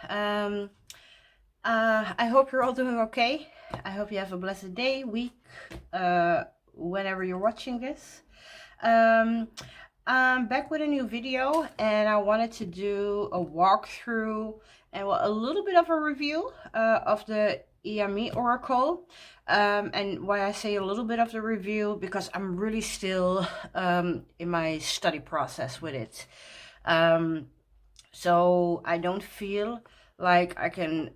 Um, I hope you're all doing okay. I hope you have a blessed day, week, whenever you're watching this. Um, I'm back with a new video, and I wanted to do a walkthrough and a little bit of a review of the Iyami Oracle. And why I say a little bit of the review, because I'm really still in my study process with it. So I don't feel like I can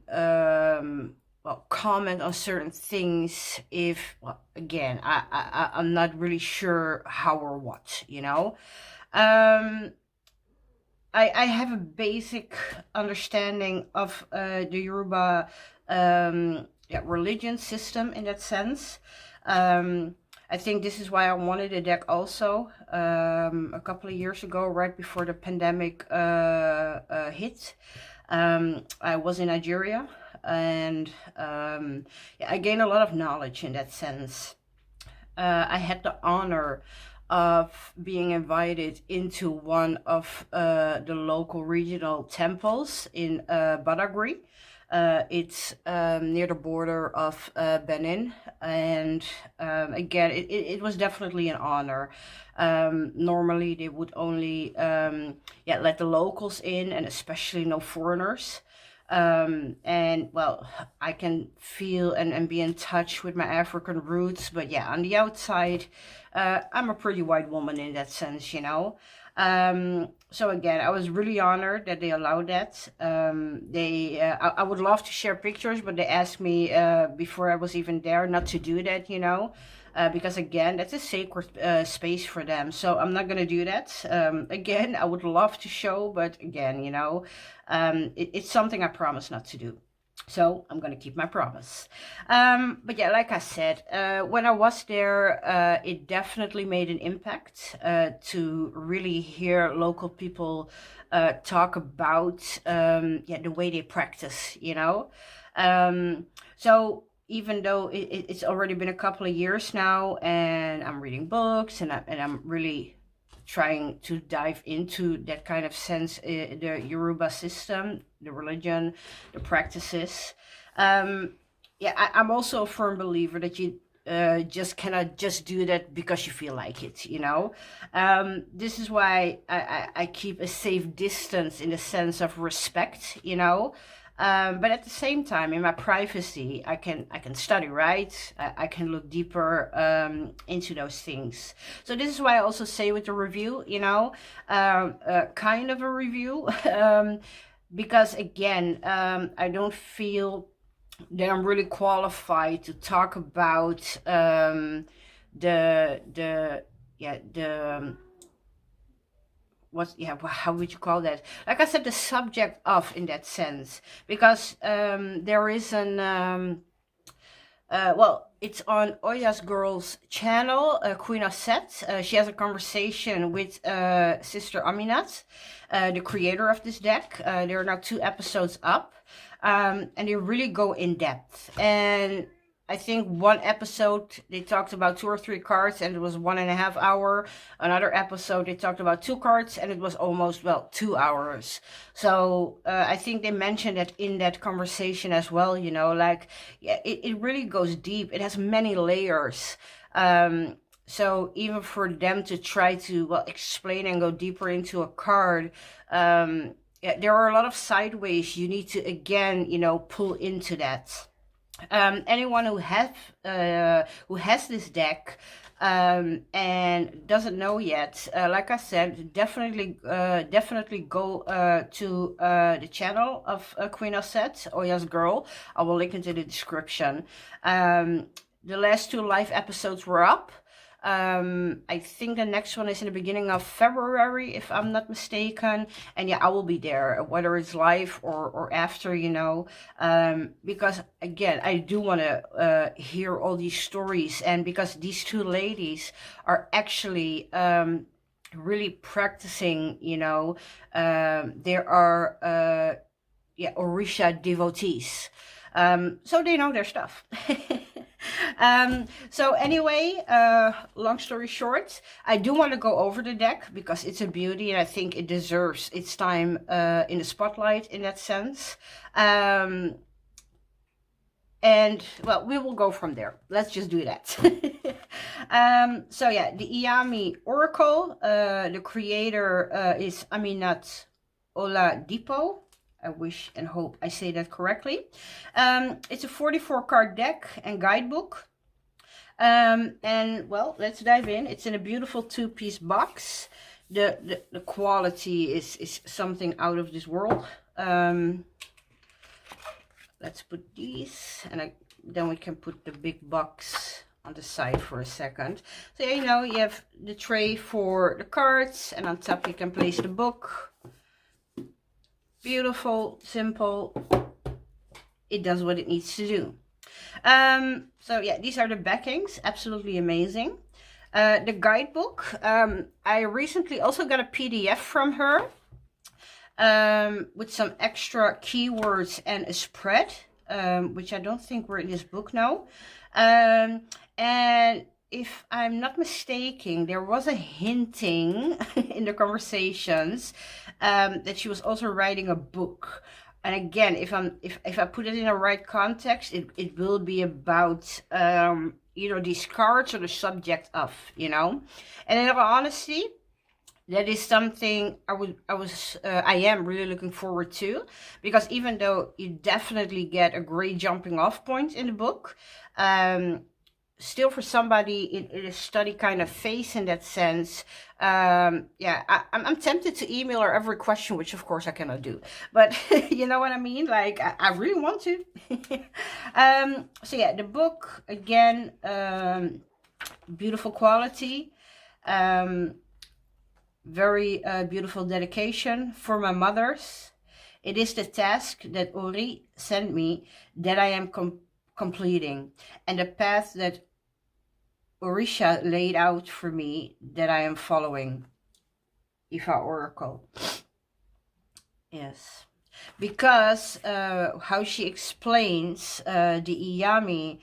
comment on certain things if, well, again, I'm not really sure how or what, you know. um I have a basic understanding of the Yoruba religion system in that sense. I think this is why I wanted a deck also a couple of years ago, right before the pandemic hit. I was in Nigeria, and yeah, I gained a lot of knowledge in that sense. I had the honor of being invited into one of the local regional temples in Badagry. It's near the border of Benin, and again, it was definitely an honor. Normally, they would only let the locals in, and especially no foreigners. And well, I can feel and be in touch with my African roots, but yeah, on the outside, I'm a pretty white woman in that sense, you know. So again, I was really honored that they allowed that. I would love to share pictures, but they asked me before I was even there not to do that, you know. Because again, that's a sacred space for them. So I'm not gonna do that. Again, I would love to show, but again, you know, it's something I promise not to do. So I'm gonna keep my promise. But yeah, like I said, when I was there, it definitely made an impact to really hear local people talk about the way they practice, you know. So even though it's already been a couple of years now, and I'm reading books, and I'm really trying to dive into that kind of sense, the Yoruba system, the religion, the practices. I'm also a firm believer that you just cannot just do that because you feel like it, you know. This is why I keep a safe distance in the sense of respect, you know. But at the same time, in my privacy, I can study, right? I can look deeper into those things. So this is why I also say with the review, you know, kind of a review, because again, I don't feel that I'm really qualified to talk about the yeah the how would you call that, like I said, the subject of, in that sense, because there is an it's on Oya's Girl's channel, Queen Auset. She has a conversation with Sister Aminat, the creator of this deck. There are now 2 episodes up, and they really go in depth. And I think one episode they talked about 2 or 3 cards, and it was 1.5 hours. Another episode they talked about 2 cards, and it was almost 2 hours. So I think they mentioned that in that conversation as well. You know, like, yeah, it really goes deep. It has many layers. So even for them to try to explain and go deeper into a card, there are a lot of sideways you need to, again, you know, pull into that. Anyone who has this deck and doesn't know yet, like I said, definitely go to the channel of Queen Auset, Oya's Girl. I will link it in the description. The last 2 live episodes were up. I think the next one is in the beginning of February, if I'm not mistaken. And yeah, I will be there, whether it's live or after, you know, because again, I do want to hear all these stories, and because these 2 ladies are actually really practicing, you know. There are Orisha devotees, so they know their stuff. So anyway, long story short, I do want to go over the deck because it's a beauty and I think it deserves its time in the spotlight in that sense. And well, we will go from there. Let's just do that. So yeah, the Iyami Oracle, the creator is Aminat Oladipo. I wish and hope I say that correctly. It's a 44 card deck and guidebook. And well, let's dive in. It's in a beautiful 2-piece box. The quality is something out of this world. Let's put these, and then we can put the big box on the side for a second. So you know, you have the tray for the cards, and on top you can place the book. Beautiful, simple. It does what it needs to do. So yeah, these are the backings. Absolutely amazing. The guidebook. I recently also got a PDF from her. With some extra keywords and a spread, which I don't think were in this book now. And if I'm not mistaken, there was a hinting in the conversations that she was also writing a book. And again, if I put it in the right context, it will be about either these cards or the subject of, you know. And in all honesty, that is something I am really looking forward to, because even though you definitely get a great jumping off point in the book, still for somebody in a study kind of phase in that sense, yeah, I'm tempted to email her every question, which of course I cannot do, but you know what I mean? Like, I really want to. So yeah, the book, again, beautiful quality. Very beautiful dedication for my mothers. It is the task that Ori sent me that I am completing, and the path that Orisha laid out for me that I am following. Ifa Oracle. Yes. Because how she explains the Iyami,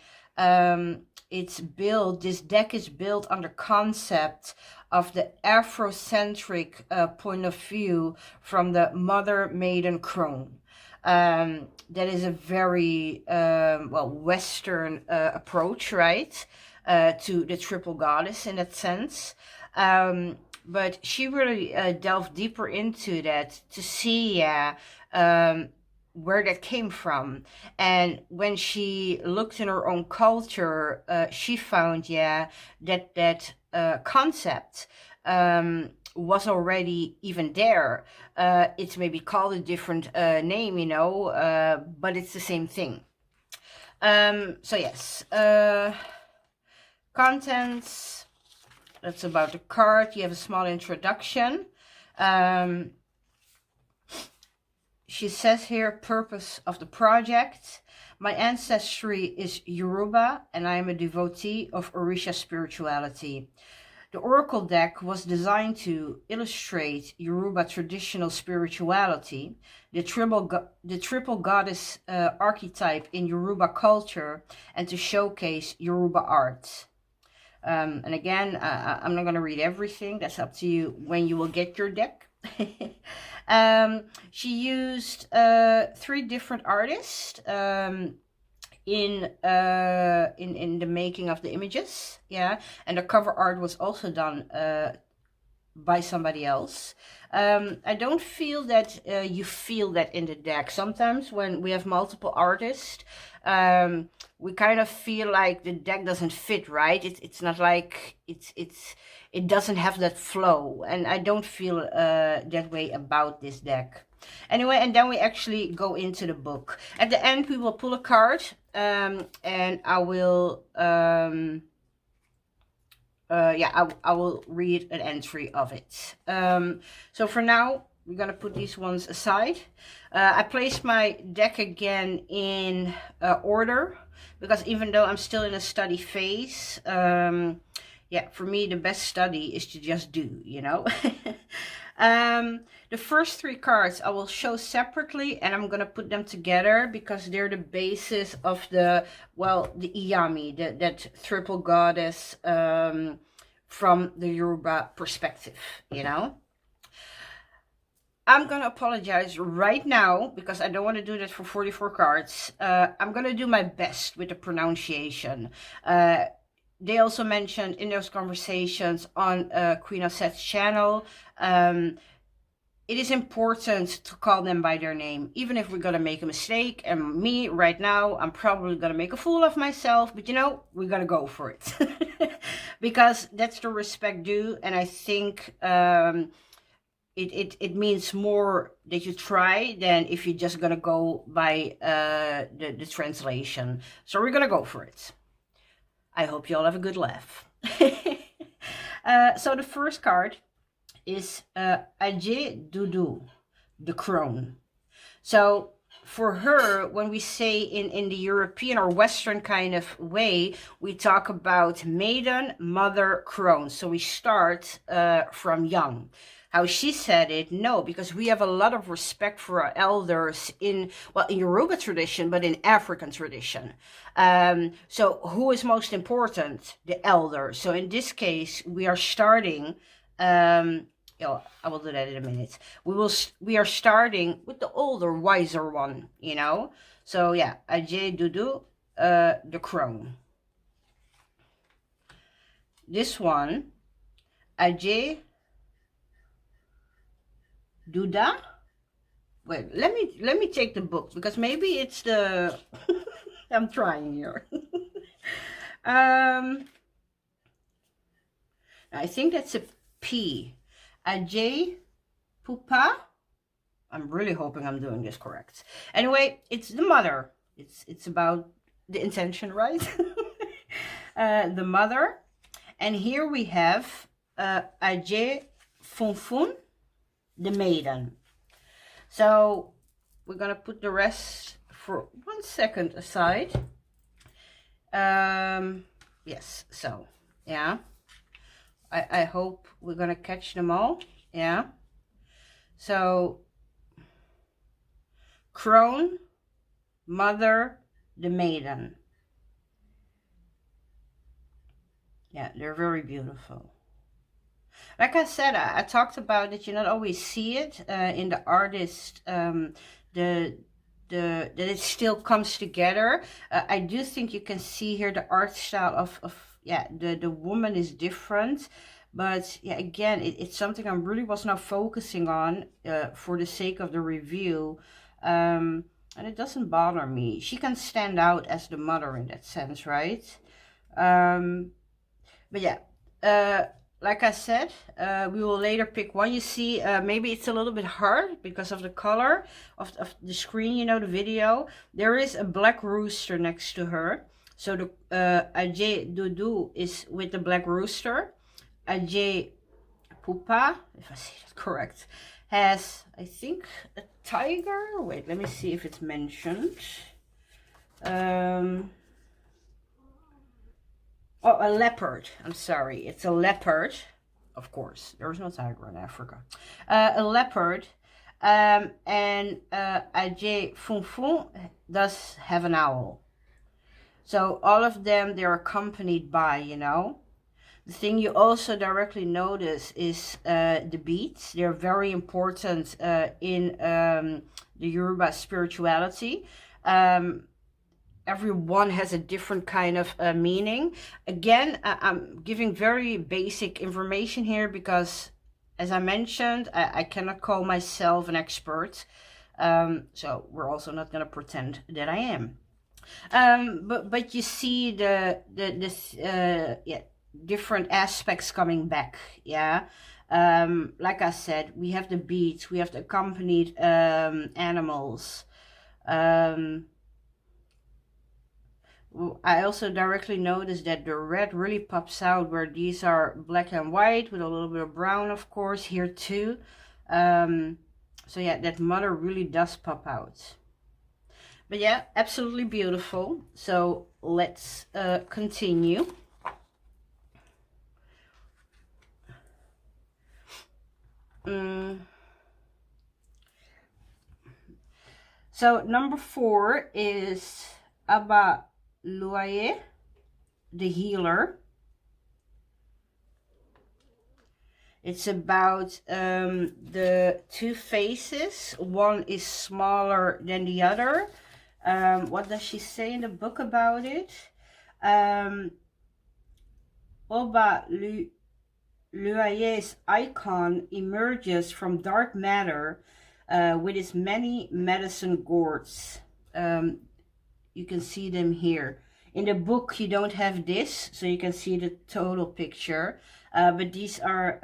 this deck is built on the concept of the Afrocentric point of view from the Mother Maiden Crone. That is a very well, Western approach, right, to the triple goddess in that sense. But she really delved deeper into that to see where that came from. And when she looked in her own culture, she found, that concept was already even there. It's maybe called a different name, you know, but it's the same thing. So yes, contents. That's about the card. You have a small introduction. She says here, purpose of the project. My ancestry is Yoruba, and I am a devotee of Orisha spirituality. The Oracle deck was designed to illustrate Yoruba traditional spirituality, the triple goddess archetype in Yoruba culture, and to showcase Yoruba art. And again, I'm not going to read everything. That's up to you when you will get your deck. She used 3 different artists in the making of the images, and the cover art was also done by somebody else. I don't feel that you feel that in the deck. Sometimes when we have multiple artists, we kind of feel like the deck doesn't fit, right? It's not like it doesn't have that flow, and I don't feel that way about this deck. Anyway, and then we actually go into the book. At the end, we will pull a card, and I will I will read an entry of it. So for now, we're gonna put these ones aside. I placed my deck again in order, because even though I'm still in a study phase, for me the best study is to just do, you know. The first 3 cards I will show separately, and I'm gonna put them together because they're the basis of the, well, the Iyami, that triple goddess from the Yoruba perspective, you know. I'm gonna apologize right now because I don't want to do that for 44 cards. I'm gonna do my best with the pronunciation. They also mentioned in those conversations on Queen Auset's channel, it is important to call them by their name, even if we're gonna make a mistake. And me, right now, I'm probably gonna make a fool of myself, but you know, we're gonna go for it. Because that's the respect due, and I think it means more that you try than if you're just gonna go by the translation. So we're gonna go for it. I hope you all have a good laugh. So the first card is Ajé Doudou, the crone. So for her, when we say in the European or Western kind of way, we talk about maiden, mother, crone. So we start from young. How she said it, no, because we have a lot of respect for our elders in, well, in Yoruba tradition, but in African tradition. So who is most important? The elder. So in this case, we are starting, I will do that in a minute. We are starting with the older, wiser one, you know. So yeah, Ajé Doudou, the crone. This one, Ajé Douda. Wait, let me take the book because maybe it's the I'm trying here. I think that's a P. Ajé Pupa. I'm really hoping I'm doing this correct. Anyway, it's the mother. It's about the intention, right? The mother. And here we have Ajé Funfun, the maiden. So we're gonna put the rest for 1 second aside. Yes, so yeah, I hope we're gonna catch them all. Yeah, so crone, mother, the maiden. Yeah, they're very beautiful. Like I said, I talked about that you not always see it in the artist, that it still comes together. I do think you can see here the art style of yeah, the woman is different, but yeah, again, it's something I really was now focusing on for the sake of the review, and it doesn't bother me. She can stand out as the mother in that sense, right? But yeah, like I said, we will later pick one. You see, maybe it's a little bit hard because of the color of the screen, you know, the video. There is a black rooster next to her. So the Ajé Doudou is with the black rooster. Ajé Pupa, if I say that correct, has, I think, a tiger. Wait, let me see if it's mentioned. Oh, a leopard. I'm sorry. It's a leopard. Of course, there's no tiger in Africa. A leopard. And Ajé Funfun does have an owl. So all of them, they're accompanied by, you know. The thing you also directly notice is the beads. They're very important in the Yoruba spirituality. Everyone has a different kind of meaning. Again, I'm giving very basic information here because, as I mentioned, I cannot call myself an expert. So we're also not going to pretend that I am. But you see this yeah, different aspects coming back. Yeah. Like I said, we have the beads, we have the accompanied animals. I also directly noticed that the red really pops out where these are black and white with a little bit of brown, of course, here too. So yeah, that mother really does pop out. But yeah, absolutely beautiful. So let's continue. Mm. So number 4 is Abba Luaye, the healer. It's about the two faces. One is smaller than the other. What does she say in the book about it? Oba Luaye's icon emerges from dark matter with its many medicine gourds. You can see them here. In the book, you don't have this, so you can see the total picture. But these are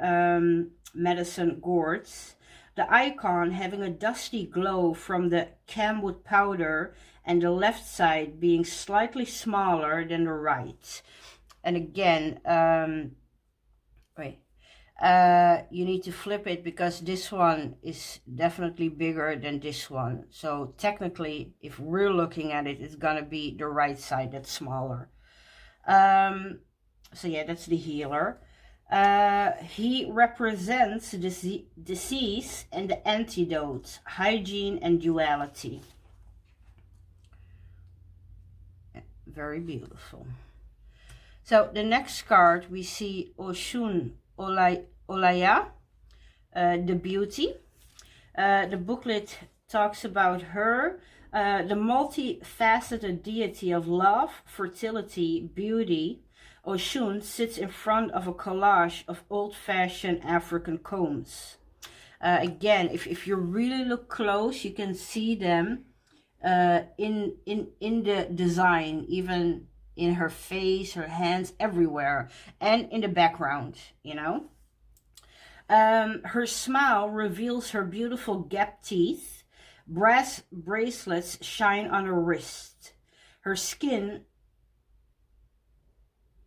medicine gourds. The icon having a dusty glow from the camwood powder, and the left side being slightly smaller than the right. And again, you need to flip it because this one is definitely bigger than this one. So technically, if we're looking at it, it's gonna be the right side that's smaller. So yeah, that's the healer. He represents the disease and the antidote, hygiene and duality. Very beautiful. So the next card, we see Oshun Olaya, the beauty. The booklet talks about her, the multifaceted deity of love, fertility, beauty. Oshun sits in front of a collage of old-fashioned African combs. Again, if you really look close, you can see them in the design, even in her face, her hands, everywhere, and in the background, you know. Her smile reveals her beautiful gap teeth. Brass bracelets shine on her wrist. Her skin,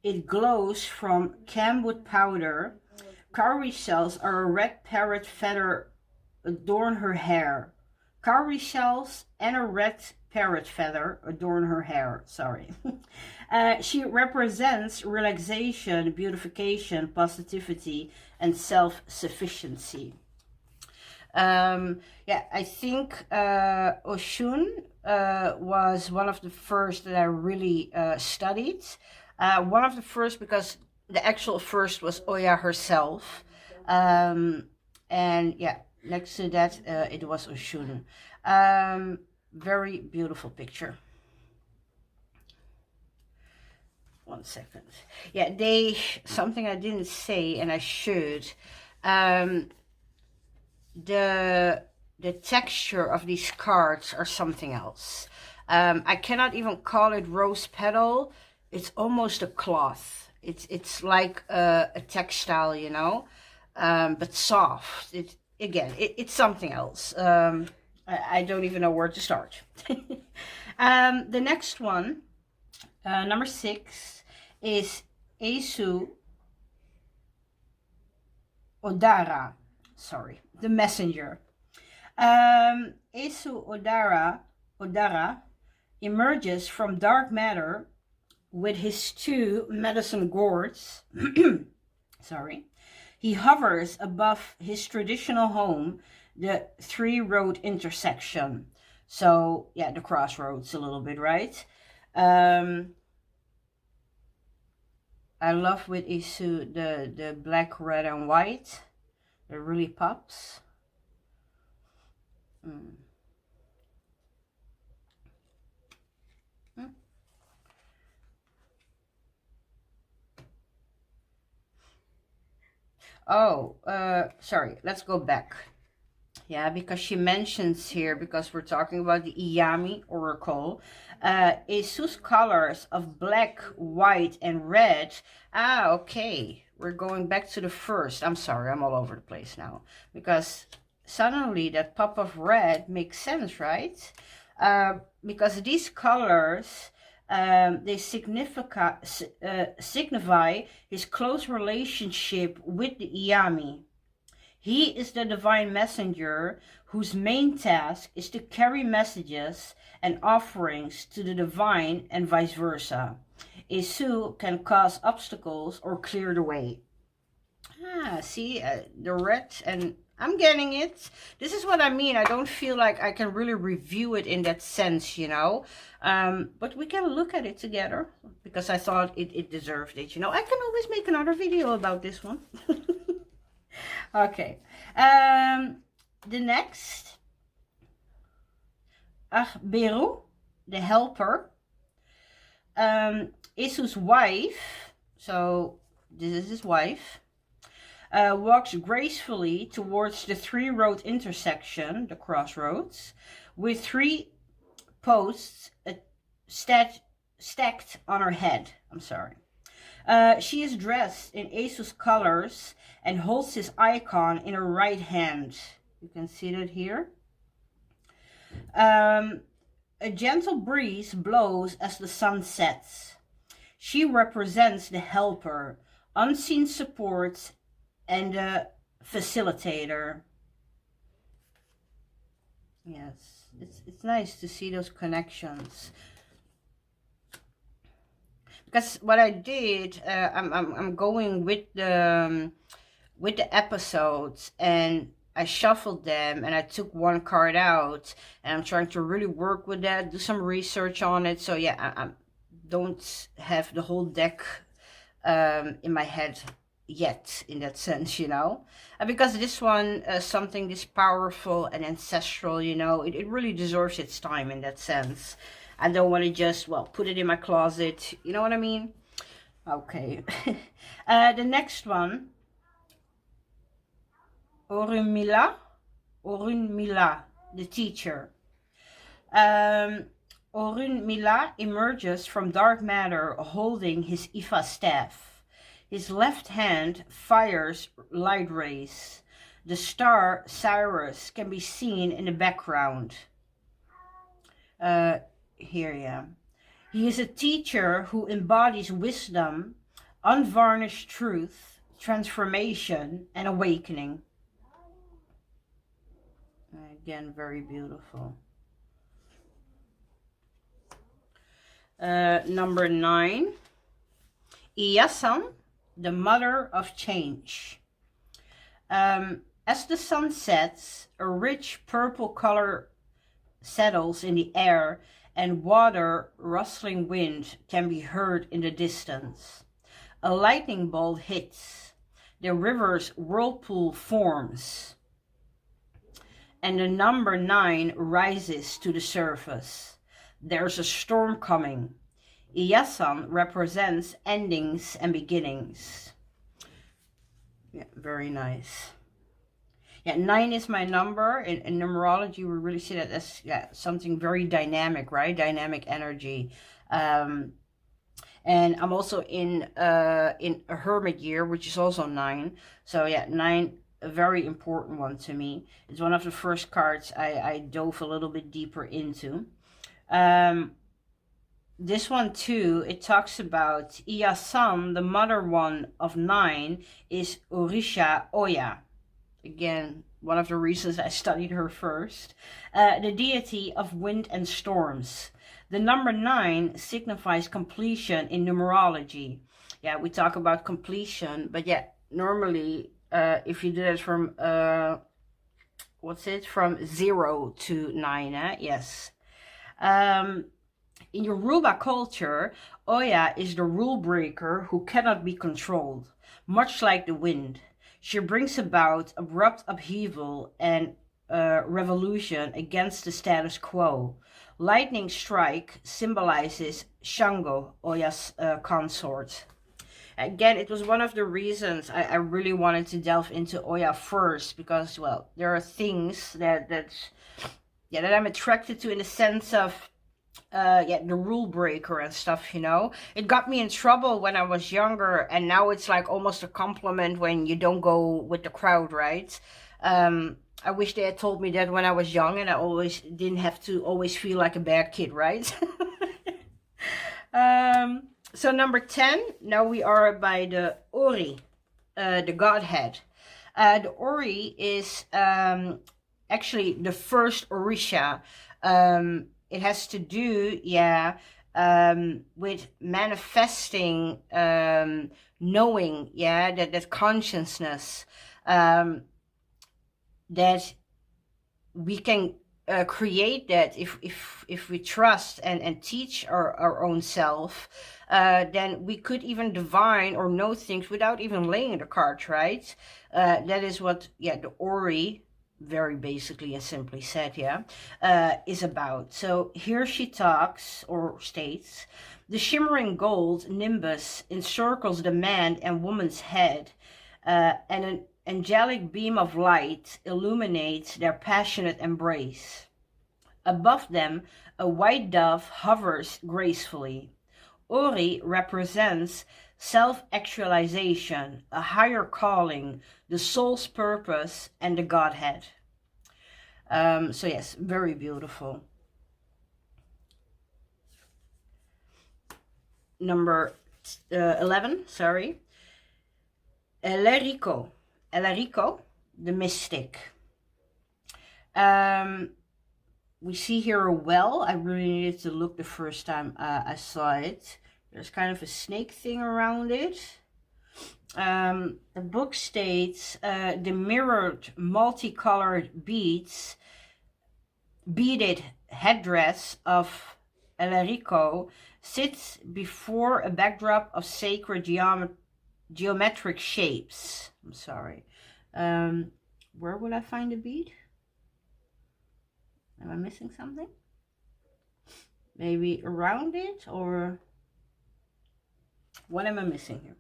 it glows from camwood powder. Cowrie shells or a red parrot feather adorn her hair. Cowrie shells and a red parrot feather adorn her hair, sorry. She represents relaxation, beautification, positivity, and self-sufficiency. Yeah, I think Oshun was one of the first that I really studied. One of the first because the actual first was Oya herself. And yeah, next to that, it was Oshun. Very beautiful picture. One second. Yeah, something I didn't say and I should. The texture of these cards are something else. I cannot even call it rose petal. It's almost a cloth. It's like a textile, you know, but soft. It's something else. I don't even know where to start. The next one, number 6, is Esu Odara. Sorry, the messenger. Esu Odara emerges from dark matter with his 2 medicine gourds. Sorry. He hovers above his traditional home, the 3-road intersection. So yeah, the crossroads a little bit, right? I love with Isu the black, red, and white. It really pops. Oh, sorry, let's go back. Yeah, because she mentions here, because we're talking about the Iyami oracle, Isu's colors of black, white, and red. Ah, okay. We're going back to the first. I'm sorry, I'm all over the place now. Because suddenly that pop of red makes sense, right? Because these colors, they signify his close relationship with the Iyami. He is the divine messenger whose main task is to carry messages and offerings to the divine and vice versa. Isu can cause obstacles or clear the way. Ah, see, the red and I'm getting it. This is what I mean. I don't feel like I can really review it in that sense, you know. But we can look at it together because I thought it deserved it, you know. I can always make another video about this one. Okay. The next. Beru, the helper. Isu's wife, so this is his wife, walks gracefully towards the 3-road intersection, the crossroads, with 3 posts stacked on her head. I'm sorry. She is dressed in Isu's colors and holds his icon in her right hand. You can see that here. A gentle breeze blows as the sun sets. She represents the helper, unseen support, and the facilitator. Yes, it's nice to see those connections. Because what I did, I'm going with the episodes, and I shuffled them and I took one card out, and I'm trying to really work with that, do some research on it. So yeah, I don't have the whole deck in my head yet, in that sense, you know. Because this one, something this powerful and ancestral, you know, it really deserves its time in that sense. I don't want to just, well, put it in my closet, you know what I mean? Okay. The next one. Orunmila, the teacher. Orunmila emerges from dark matter holding his Ifa staff. His left hand fires light rays. The star Cyrus can be seen in the background. Here, yeah. He is a teacher who embodies wisdom, unvarnished truth, transformation, and awakening. Again, very beautiful. Number 9. Iyami, the mother of change. As the sun sets, a rich purple color settles in the air, and water rustling wind can be heard in the distance. A lightning bolt hits. The river's whirlpool forms, and the number 9 rises to the surface. There's a storm coming. Iyami represents endings and beginnings. Yeah, very nice. Yeah, 9 is my number. In numerology, we really see that as something very dynamic, right? Dynamic energy. And I'm also in a hermit year, which is also 9. So yeah, 9, a very important one to me. It's one of the first cards I dove a little bit deeper into. This one too, it talks about Iyami, the mother one of 9, is Orisha Oya. Again, one of the reasons I studied her first. The deity of wind and storms. The number 9 signifies completion in numerology. Yeah, we talk about completion, but yeah, normally if you do it from from 0 to 9, yes. In Yoruba culture, Oya is the rule breaker who cannot be controlled, much like the wind. She brings about abrupt upheaval and revolution against the status quo. Lightning strike symbolizes Shango, Oya's consort. Again, it was one of the reasons I really wanted to delve into Oya first, because, well, there are things that I'm attracted to in the sense of the rule breaker and stuff, you know. It got me in trouble when I was younger, and now it's like almost a compliment when you don't go with the crowd, right? I wish they had told me that when I was young, and I always didn't have to always feel like a bad kid, right? So number 10, now we are by the Ori, the Godhead. The Ori is actually the first Orisha. It has to do, with manifesting, knowing, that consciousness. that we can create that if we trust and teach our own self, then we could even divine or know things without even laying the cards, right? That is what, yeah, the Ori, very basically and simply said, yeah, is about. So here she talks or states, the shimmering gold nimbus encircles the man and woman's head, and an angelic beam of light illuminates their passionate embrace. Above them, a white dove hovers gracefully. Ori represents self-actualization, a higher calling, the soul's purpose, and the Godhead. So yes, very beautiful. Number 11, sorry. Elerico, the mystic. We see here a well. I really needed to look the first time I saw it. There's kind of a snake thing around it. The book states, the mirrored multicolored beaded headdress of Elerico sits before a backdrop of sacred geometric shapes. I'm sorry. Where will I find the bead? Am I missing something? Maybe around it, or what am I missing here?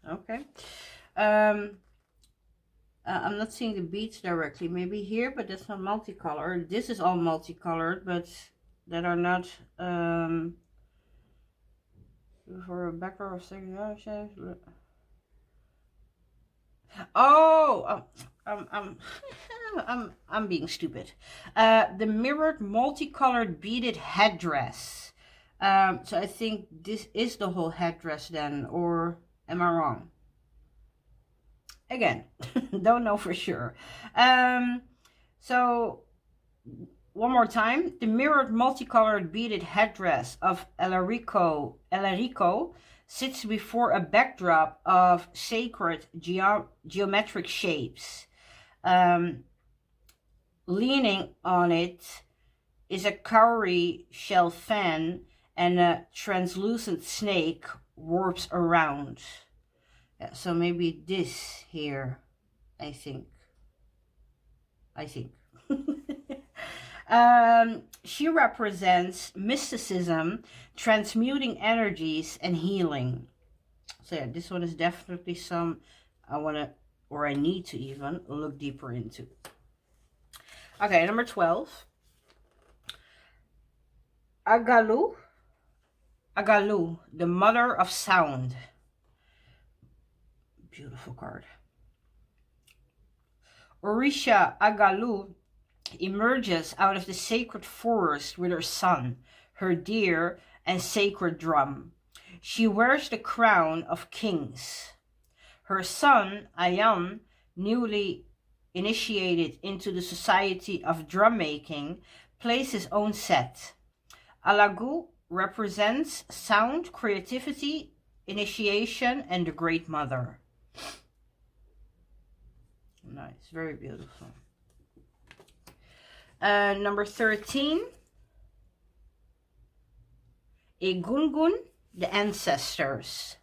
Okay. I'm not seeing the beads directly. Maybe here, but that's not multicolored. This is all multicolored, but that are not for a background of second. Oh, I'm being stupid. The mirrored multicolored beaded headdress. So I think this is the whole headdress then, or am I wrong? Again, don't know for sure. So one more time, the mirrored multicolored beaded headdress of Elerico sits before a backdrop of sacred geometric shapes. Leaning on it is a cowrie shell fan, and a translucent snake warps around. Yeah, so maybe this here, I think. She represents mysticism, transmuting energies, and healing. So yeah, this one is definitely some I want to, or I need to even, look deeper into. Okay, number 12. Agalu, the mother of sound. Beautiful card. Orisha Agalu emerges out of the sacred forest with her son, her deer and sacred drum. She wears the crown of kings. Her son, Iyami, newly initiated into the society of drum making, plays his own set. Alagu represents sound, creativity, initiation, and the Great Mother. Nice, very beautiful. Number 13. Egungun, the ancestors.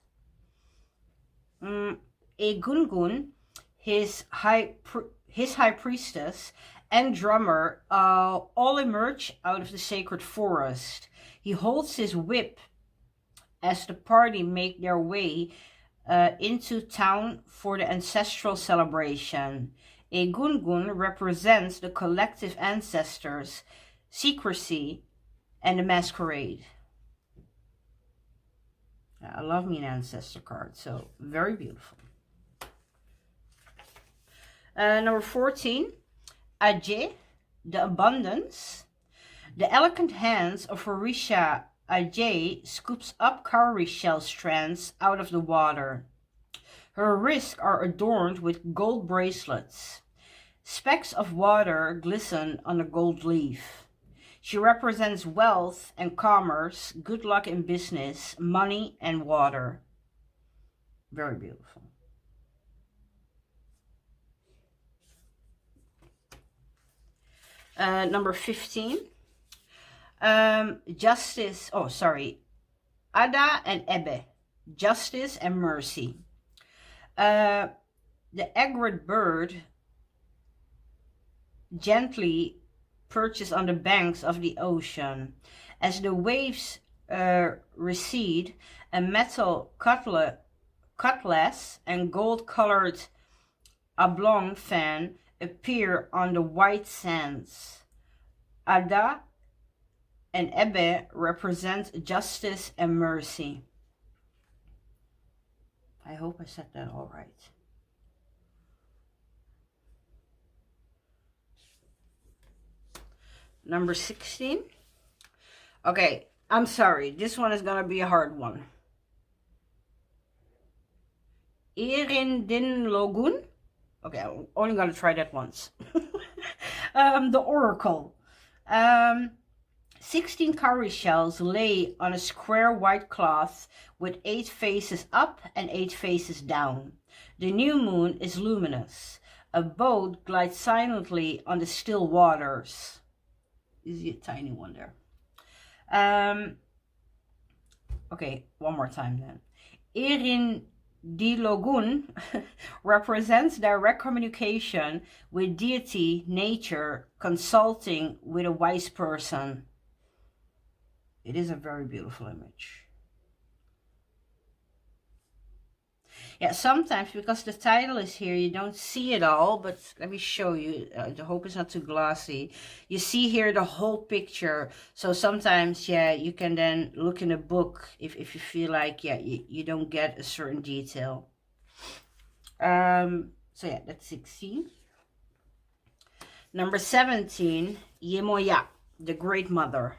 Egungun, his high priestess and drummer, all emerge out of the sacred forest. He holds his whip as the party make their way into town for the ancestral celebration. Egungun represents the collective ancestors, secrecy, and the masquerade. I love me an ancestor card, so very beautiful. Number 14, Ajay, the abundance. The elegant hands of Orisha Ajay scoops up cowrie shell strands out of the water. Her wrists are adorned with gold bracelets. Specks of water glisten on a gold leaf. She represents wealth and commerce, good luck in business, money and water. Very beautiful. Number 15. Justice, oh sorry, Ada and Ebbe, justice and mercy. The egret bird gently perches on the banks of the ocean. As the waves recede, a metal cutlass and gold-colored oblong fan appear on the white sands. Ada and Ebbe represent justice and mercy. I hope I said that all right. Number 16. Okay, I'm sorry. This one is going to be a hard one. Erindin Logun. Okay, I'm only going to try that once. The Oracle. 16 cowrie shells lay on a square white cloth with 8 faces up and 8 faces down. The new moon is luminous. A boat glides silently on the still waters. You see a tiny one there. Okay, one more time then. Erin Dilogun represents direct communication with deity, nature, consulting with a wise person. It is a very beautiful image. Yeah, sometimes because the title is here, you don't see it all, but let me show you. I hope it's not too glossy. You see here the whole picture. So sometimes, yeah, you can then look in a book if you feel like, yeah, you don't get a certain detail. So yeah, that's 16. Number 17, Yemoya, the Great Mother.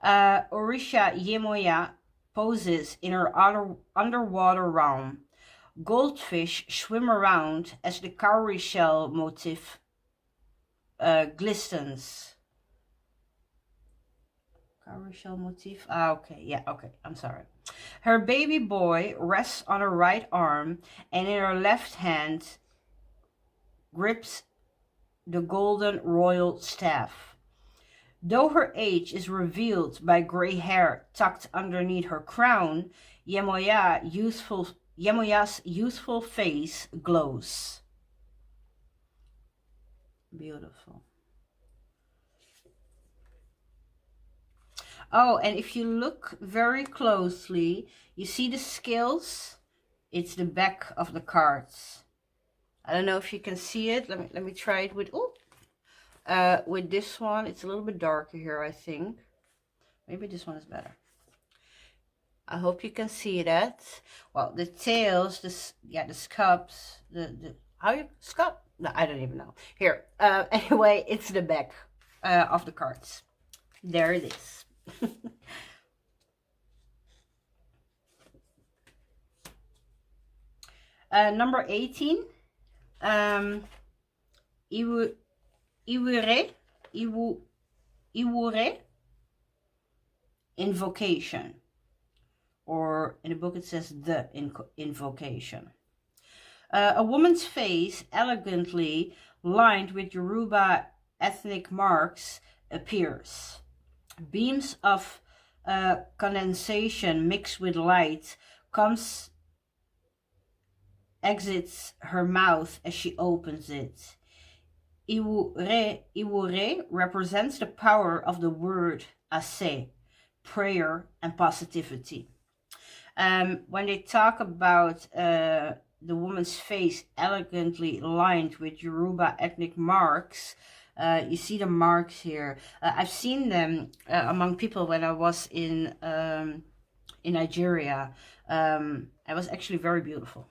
Orisha Yemoya poses in her underwater realm. Goldfish swim around as the cowrie shell motif glistens. Cowrie shell motif? Ah, okay, yeah, okay, I'm sorry. Her baby boy rests on her right arm and in her left hand grips the golden royal staff. Though her age is revealed by gray hair tucked underneath her crown, Yemoya's youthful face glows. Beautiful. Oh, and if you look very closely, you see the scales? It's the back of the cards. I don't know if you can see it. Let me try it with with this one. It's a little bit darker here, I think. Maybe this one is better. I hope you can see that. Well, the tails, the scups, how you scup? No, I don't even know. Here, anyway, it's the back of the cards. There it is. Number 18. Iwure, invocation. Or in the book it says the invocation. A woman's face, elegantly lined with Yoruba ethnic marks, appears. Beams of condensation mixed with light exits her mouth as she opens it. Iwure represents the power of the word ase, prayer and positivity. When they talk about the woman's face elegantly lined with Yoruba ethnic marks, you see the marks here. I've seen them among people when I was in Nigeria. It was actually very beautiful.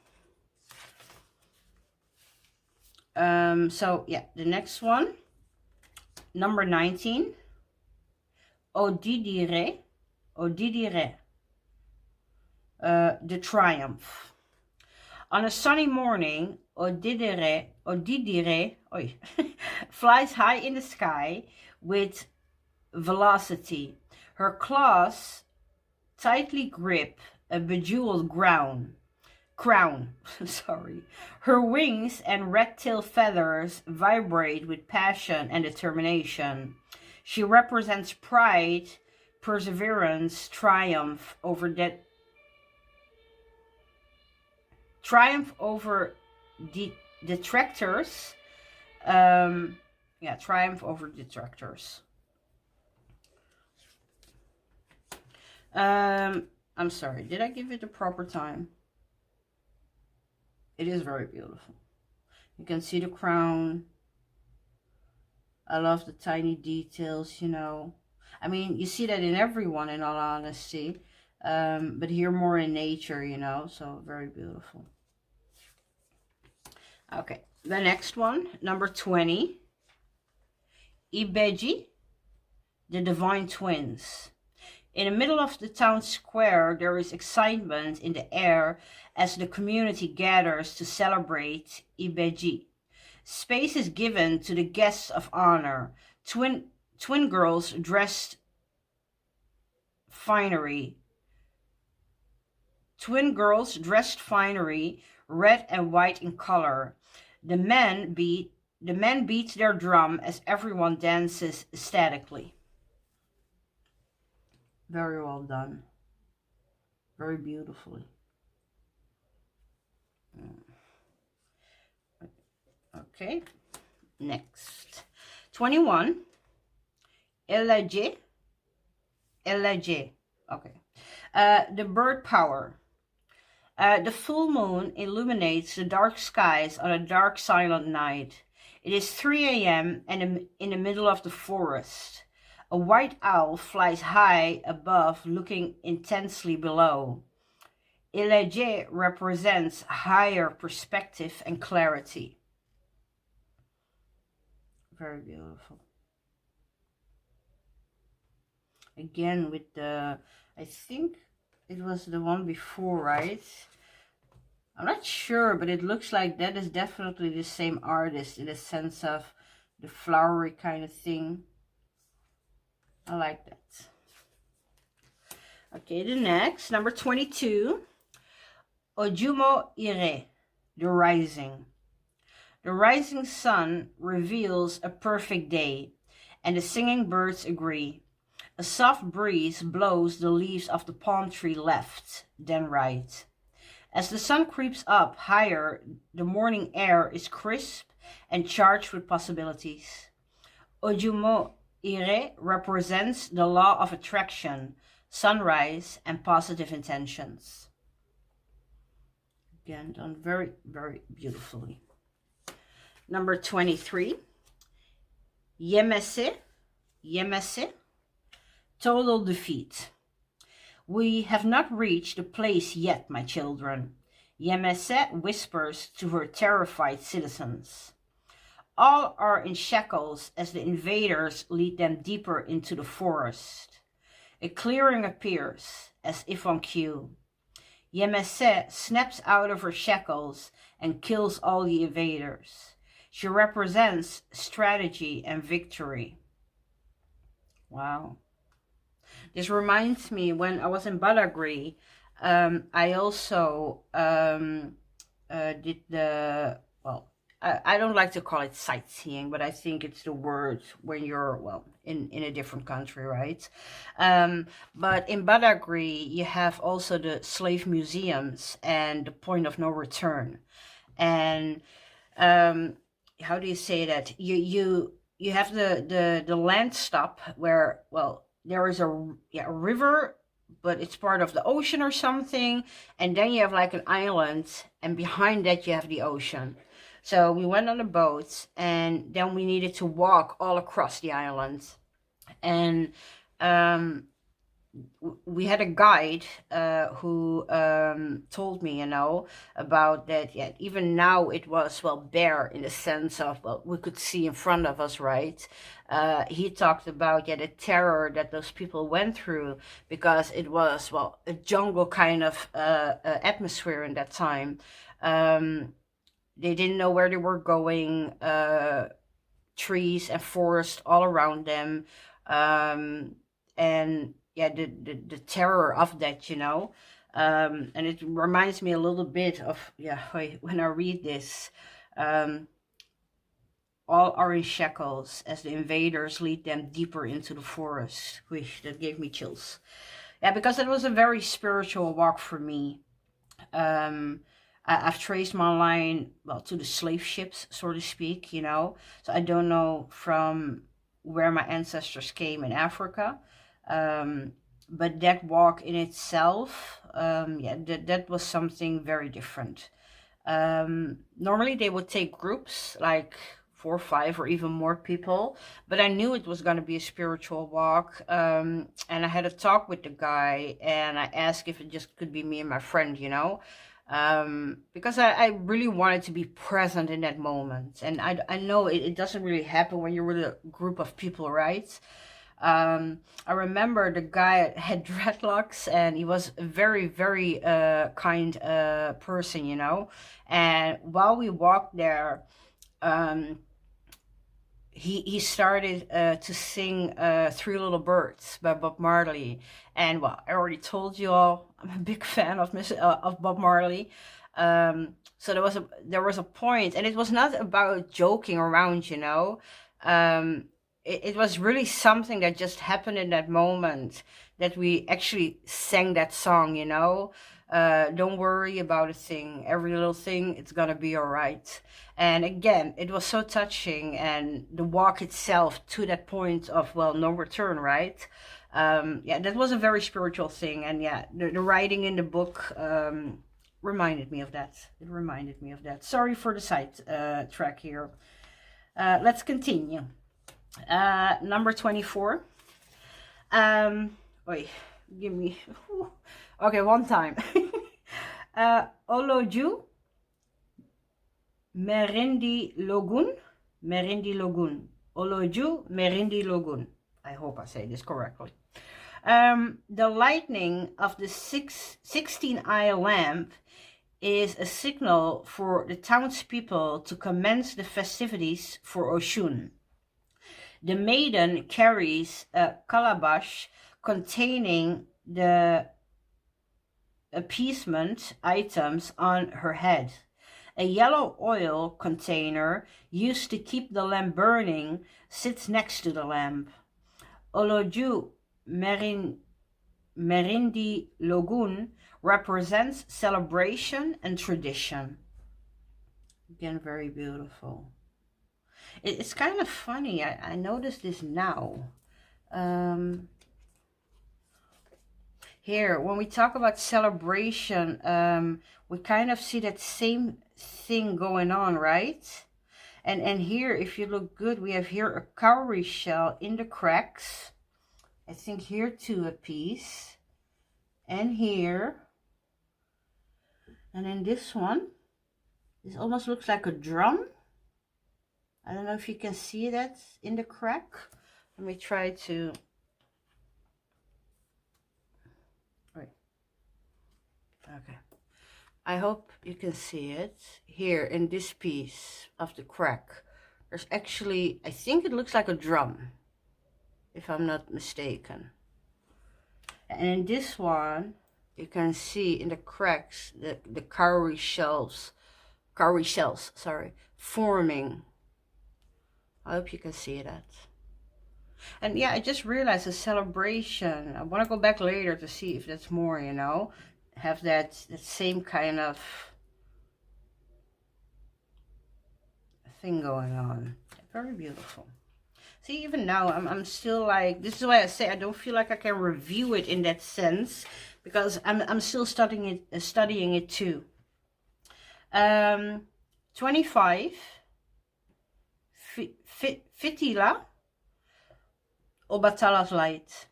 So yeah, the next one, number 19, Odidire, the triumph. On a sunny morning, Odidire flies high in the sky with velocity. Her claws tightly grip a bejeweled ground. crown. Sorry. Her wings and red tail feathers vibrate with passion and determination. She represents pride, perseverance, triumph over detractors. Yeah, triumph over detractors. I'm sorry, did I give it the proper time? It is very beautiful. You can see the crown. I love the tiny details, you know. I mean, you see that in everyone, in all honesty. But here more in nature, you know, so very beautiful. Okay, the next one, number 20. Ibeji, the Divine Twins. In the middle of the town square, there is excitement in the air as the community gathers to celebrate Ibeji. Space is given to the guests of honor, twin girls dressed finery. Twin girls dressed finery, red and white in color. The men beat their drum as everyone dances ecstatically. Very well done. Very beautifully. Okay, next. 21. Elege. Okay. The bird power. The full moon illuminates the dark skies on a dark, silent night. It is 3 a.m. and in the middle of the forest. A white owl flies high above, looking intensely below. Elege represents higher perspective and clarity. Very beautiful. Again with the, I think it was the one before, right? I'm not sure, but it looks like that is definitely the same artist in the sense of the flowery kind of thing. I like that. Okay, the next, number 22. Ojumo Ire, the rising. The rising sun reveals a perfect day, and the singing birds agree. A soft breeze blows the leaves of the palm tree left, then right. As the sun creeps up higher, the morning air is crisp and charged with possibilities. Ojumo Ire represents the law of attraction, sunrise, and positive intentions. Again, done very, very beautifully. Number 23. Yemese, total defeat. We have not reached the place yet, my children. Yemese whispers to her terrified citizens. All are in shackles as the invaders lead them deeper into the forest. A clearing appears, as if on cue. Yemese snaps out of her shackles and kills all the invaders. She represents strategy and victory. Wow. This reminds me, when I was in Badagry, I also did the, well, I don't like to call it sightseeing, but I think it's the word when you're, well, in a different country, right? But in Badagry, you have also the slave museums and the point of no return. And how do you say that? You have the land stop where, well, there is a river, but it's part of the ocean or something. And then you have like an island, and behind that you have the ocean. So we went on a boat, and then we needed to walk all across the island. And we had a guide who told me, you know, about that. Yeah, even now it was, well, bare in the sense of, well, we could see in front of us, right? He talked about, yeah, the terror that those people went through, because it was, well, a jungle kind of atmosphere in that time. They didn't know where they were going, trees and forest all around them. And yeah, the terror of that, you know. And it reminds me a little bit of, yeah, when I read this, all are in shackles as the invaders lead them deeper into the forest. Which that gave me chills. Yeah, because it was a very spiritual walk for me. I've traced my line, well, to the slave ships, so to speak, you know. So I don't know from where my ancestors came in Africa. But that walk in itself, yeah, that was something very different. Normally they would take groups, like 4 or 5 or even more people, but I knew it was going to be a spiritual walk. And I had a talk with the guy, and I asked if it just could be me and my friend, you know, because I really wanted to be present in that moment. And I know it doesn't really happen when you're with a group of people, right? I remember the guy had dreadlocks, and he was a very, very kind person, you know. And while we walked there, um, he started to sing Three Little Birds by Bob Marley. And well, I already told you all, I'm a big fan of Bob Marley. So there was a point, and it was not about joking around, you know. It was really something that just happened in that moment, that we actually sang that song, you know. Don't worry about a thing, every little thing, it's gonna be all right. And again, it was so touching, and the walk itself to that point of, well, no return, right? Yeah, that was a very spiritual thing. And yeah, the writing in the book reminded me of that. It reminded me of that. Sorry for the side track here. Let's continue. Number 24. Wait, give me. Okay, one time. Oloju Merindi Logun. Merindi Logun. Oloju Merindi Logun. I hope I say this correctly. The lighting of the 16-eye lamp is a signal for the townspeople to commence the festivities for Oshun. The maiden carries a calabash containing the appeasement items on her head. A yellow oil container used to keep the lamp burning sits next to the lamp. Oloju Merindi Logun represents celebration and tradition. Again, very beautiful. It's kind of funny. I noticed this now. Here, when we talk about celebration, we kind of see that same thing going on, right? And here, if you look good, we have here a cowrie shell in the cracks. I think here too, a piece. And here. And then this one. This almost looks like a drum. I don't know if you can see that in the crack. Let me try to... Wait. Okay. I hope you can see it. Here in this piece of the crack, there's actually, I think it looks like a drum, if I'm not mistaken. And in this one, you can see in the cracks the cowrie shells, sorry, forming. I hope you can see that. And yeah, I just realized a celebration. I want to go back later to see if that's more, you know. Have that same kind of thing going on. Very beautiful. See, even now, I'm still like, this is why I say I don't feel like I can review it in that sense, because I'm still studying it too. 25. Fitila, Obatala's light.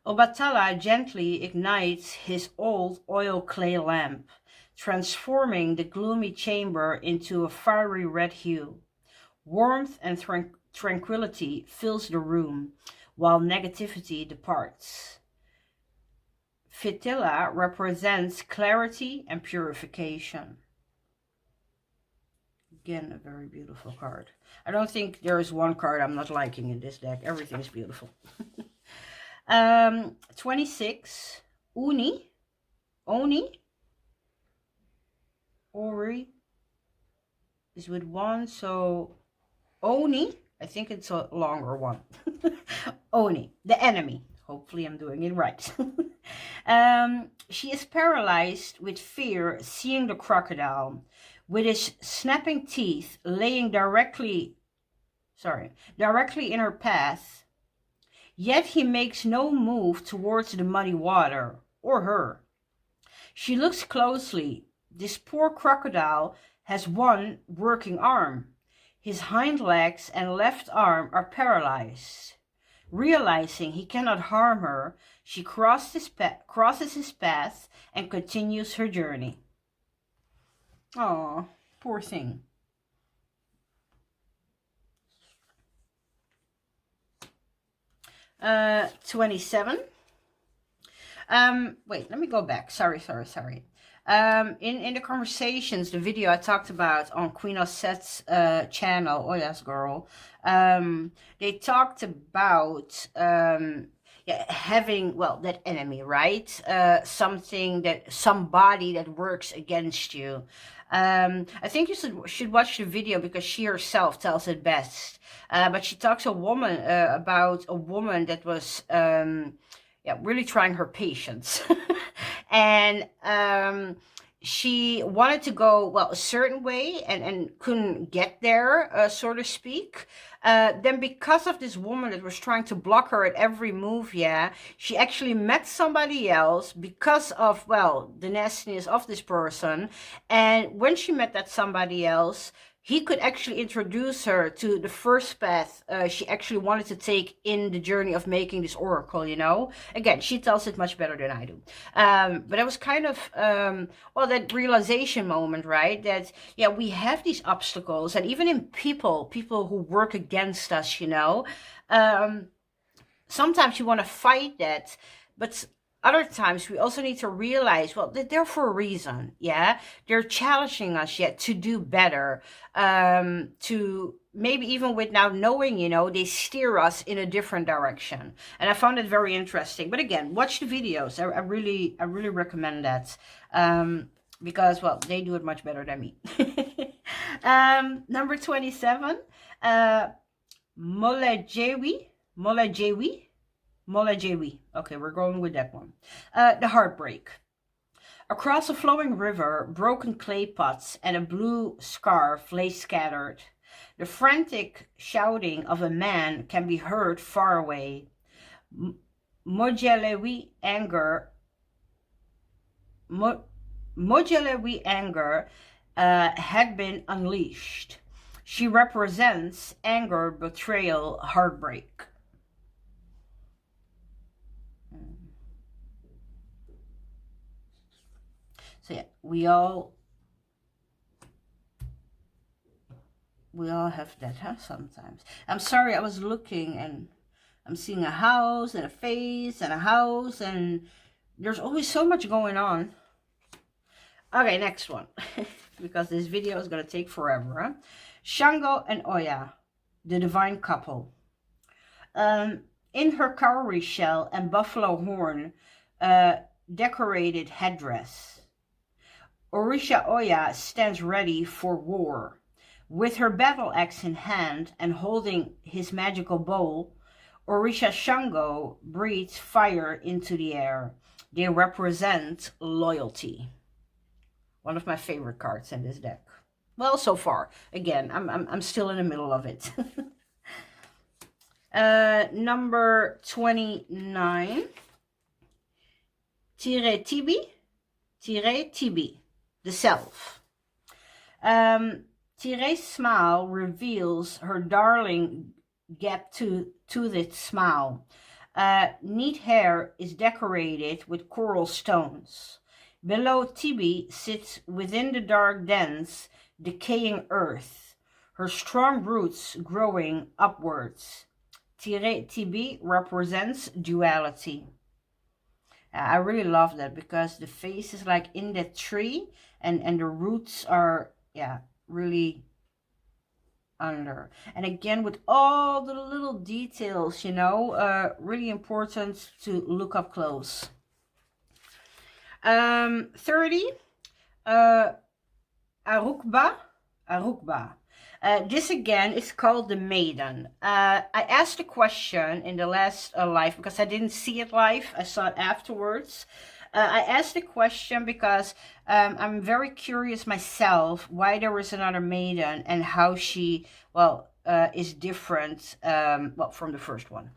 Obatala gently ignites his old oil clay lamp, transforming the gloomy chamber into a fiery red hue. Warmth and tranquility fills the room, while negativity departs. Fitila represents clarity and purification. Again, a very beautiful card. I don't think there is one card I'm not liking in this deck. Everything is beautiful. 26. Uni. Oni. Ori is with one, so Oni, I think it's a longer one. Oni, the enemy. Hopefully I'm doing it right. She is paralyzed with fear, seeing the crocodile, with his snapping teeth laying directly in her path. Yet he makes no move towards the muddy water, or her. She looks closely. This poor crocodile has one working arm. His hind legs and left arm are paralyzed. Realizing he cannot harm her, she crosses his path and continues her journey. Oh, poor thing. Uh, 27. Wait, let me go back. Sorry. In the conversations, the video I talked about on Queen Auset's channel, Oya's Girl, they talked about having, well, that enemy, right? Somebody that works against you. I think you should watch the video because she herself tells it best. But she talks about a woman that was really trying her patience. And she wanted to go, well, a certain way and couldn't get there, so to speak. Then because of this woman that was trying to block her at every move, she actually met somebody else because of, well, the nastiness of this person. And when she met that somebody else, he could actually introduce her to the first path she actually wanted to take in the journey of making this oracle, you know? Again, she tells it much better than I do. But it was kind of, well, that realization moment, right? That, yeah, we have these obstacles, and even in people who work against us, you know? Sometimes you want to fight that, but other times we also need to realize, well, they're there for a reason. Yeah, they're challenging us yet to do better, to maybe even without knowing, you know, they steer us in a different direction. And I found it very interesting. But again, watch the videos. I really recommend that, because, well, they do it much better than me. Number 27, Molejewi. Okay, we're going with that one. The heartbreak. Across a flowing river, broken clay pots and a blue scarf lay scattered. The frantic shouting of a man can be heard far away. Mojelewi anger had been unleashed. She represents anger, betrayal, heartbreak. So yeah, we all have that, huh? Sometimes. I'm sorry, I was looking and I'm seeing a house and a face and a house, and there's always so much going on. Okay, next one. Because this video is going to take forever, huh? Shango and Oya, the divine couple. In her cowrie shell and buffalo horn decorated headdress, Orisha Oya stands ready for war. With her battle axe in hand and holding his magical bowl, Orisha Shango breathes fire into the air. They represent loyalty. One of my favorite cards in this deck. Well, so far. Again, I'm still in the middle of it. Number 29. Tibi. The self. Tire's smile reveals her darling gap-toothed smile. Neat hair is decorated with coral stones. Below Tibi sits within the dark dense, decaying earth, her strong roots growing upwards. Tibi represents duality. I really love that because the face is like in that tree, and the roots are, yeah, really under. And again, with all the little details, you know, really important to look up close. 30, uh, Arukba. Arukba. This again is called the Maiden. I asked a question in the last live because I didn't see it live. I saw it afterwards. I asked the question because I'm very curious myself why there was another maiden and how she, well, is different, well, from the first one.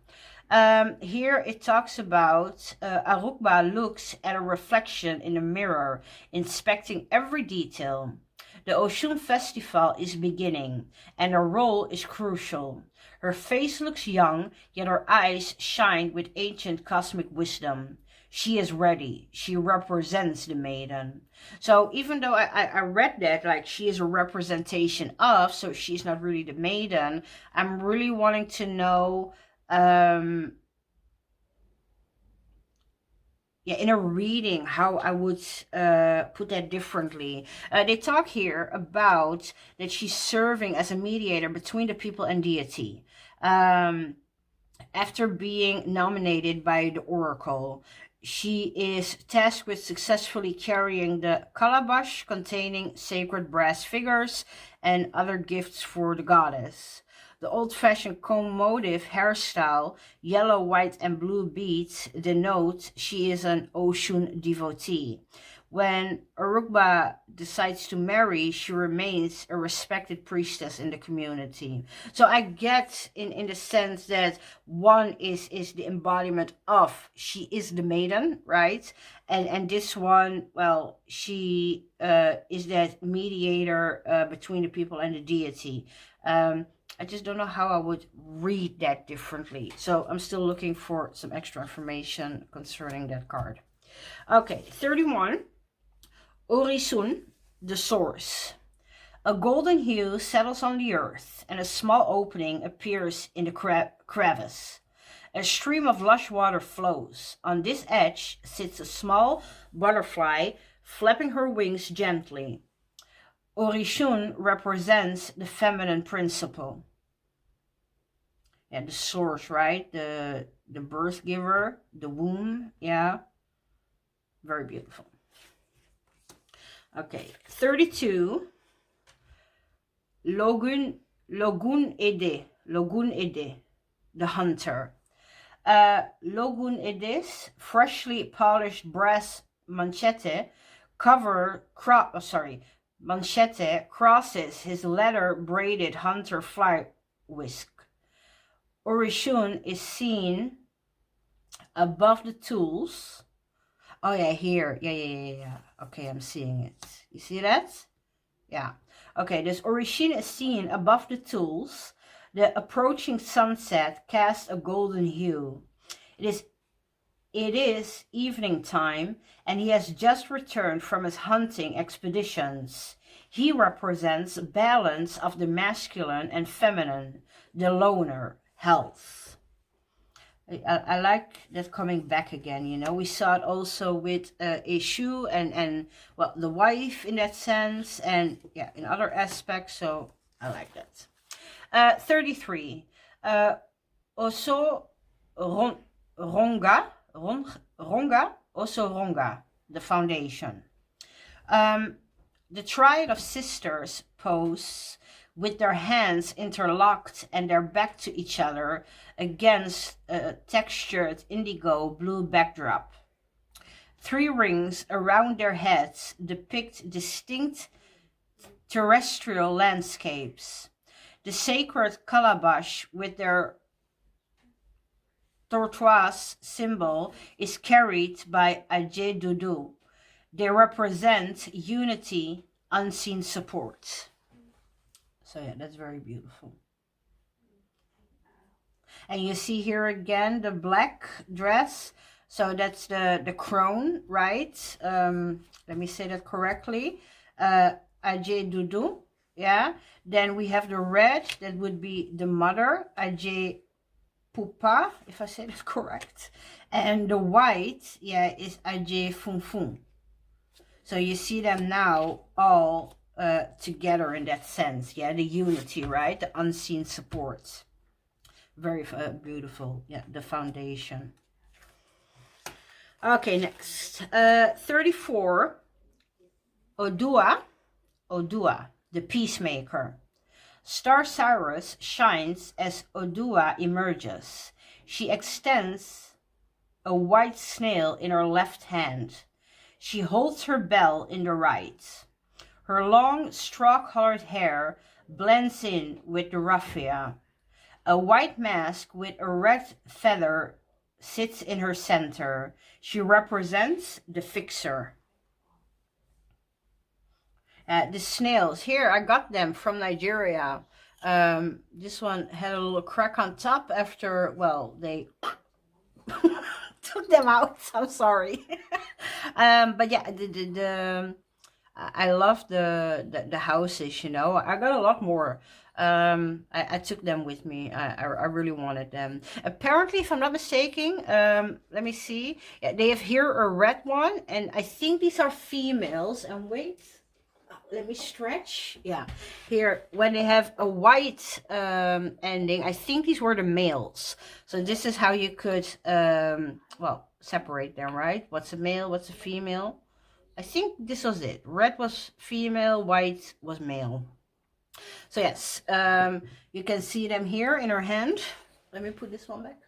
Here it talks about Arukba looks at a reflection in a mirror, inspecting every detail. The Oshun festival is beginning, and her role is crucial. Her face looks young, yet her eyes shine with ancient cosmic wisdom. She is ready. She represents the maiden. So even though I read that, like, she is a representation of, so she's not really the maiden, I'm really wanting to know, yeah, in a reading, how I would put that differently. They talk here about that she's serving as a mediator between the people and deity. After being nominated by the oracle, she is tasked with successfully carrying the calabash containing sacred brass figures and other gifts for the goddess. The old-fashioned comb motif hairstyle, yellow, white, and blue beads denote she is an Oshun devotee. When Arukba decides to marry, she remains a respected priestess in the community. So I get in the sense that one is the embodiment of, she is the maiden, right? And this one, well, she is that mediator between the people and the deity. I just don't know how I would read that differently. So I'm still looking for some extra information concerning that card. Okay, 31. Orisun, the source. A golden hue settles on the earth, and a small opening appears in the crevice. A stream of lush water flows. On this edge sits a small butterfly, flapping her wings gently. Orishun represents the feminine principle. Yeah, the source, right? The birth giver, the womb, yeah. Very beautiful. Okay, 32. Logun Ede, the hunter. Logun Ede's freshly polished brass manchette crosses his leather-braided hunter fly whisk. Orishun is seen above the tools. Oh yeah, here. Yeah. Okay, I'm seeing it. You see that? Yeah. Okay, this Orishun is seen above the tools. The approaching sunset casts a golden hue. It is evening time, and he has just returned from his hunting expeditions. He represents a balance of the masculine and feminine, the loner, health. I like that coming back again, you know. We saw it also with Eshu and well, the wife in that sense, and yeah, in other aspects, so I like that. 33. Also Ronga, the foundation. The triad of sisters pose with their hands interlocked and their back to each other against a textured indigo blue backdrop. 3 rings around their heads depict distinct terrestrial landscapes. The sacred calabash with their tortoise symbol is carried by Ajay Dudu. They represent unity, unseen support. So yeah, that's very beautiful. And you see here again the black dress. So that's the crone, right? Let me say that correctly. Ajay Dudu, yeah. Then we have the red, that would be the mother, Ajay Pupa, if I say that correct. And the white, yeah, is Ajay Funfun. So you see them now all together in that sense, yeah, the unity, right? The unseen support. Very beautiful, yeah, the foundation. Okay, next. 34, Odua, the peacemaker. Star Cyrus shines as Odua emerges. She extends a white snail in her left hand. She holds her bell in the right. Her long, straw-colored hair blends in with the raffia. A white mask with a red feather sits in her center. She represents the fixer. The snails, here I got them from Nigeria. This one had a little crack on top after, well, they took them out. I'm sorry. But yeah, I love the houses, you know. I got a lot more. I took them with me. I really wanted them. Apparently, if I'm not mistaken, let me see. Yeah, they have here a red one, and I think these are females. And wait, let me stretch. Yeah, here when they have a white ending, I think these were the males. So this is how you could well, separate them, right? What's a male, what's a female? I think this was it. Red was female, white was male. So yes, you can see them here in her hand. Let me put this one back.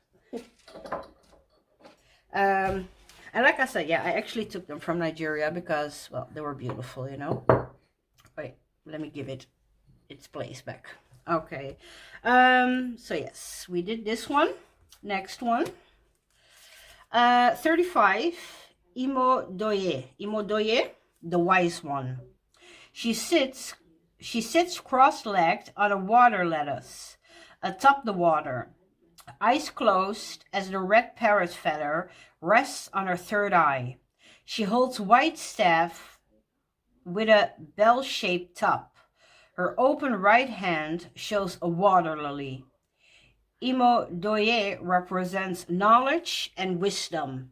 And like I said, yeah, I actually took them from Nigeria because, well, they were beautiful, you know. Wait, let me give it its place back. Okay. So yes, we did this one. Next one. 35. Imodoye, the wise one. She sits cross-legged on a water lettuce atop the water, eyes closed as the red parrot feather rests on her third eye. She holds white staff with a bell-shaped top. Her open right hand shows a water lily. Imodoye represents knowledge and wisdom.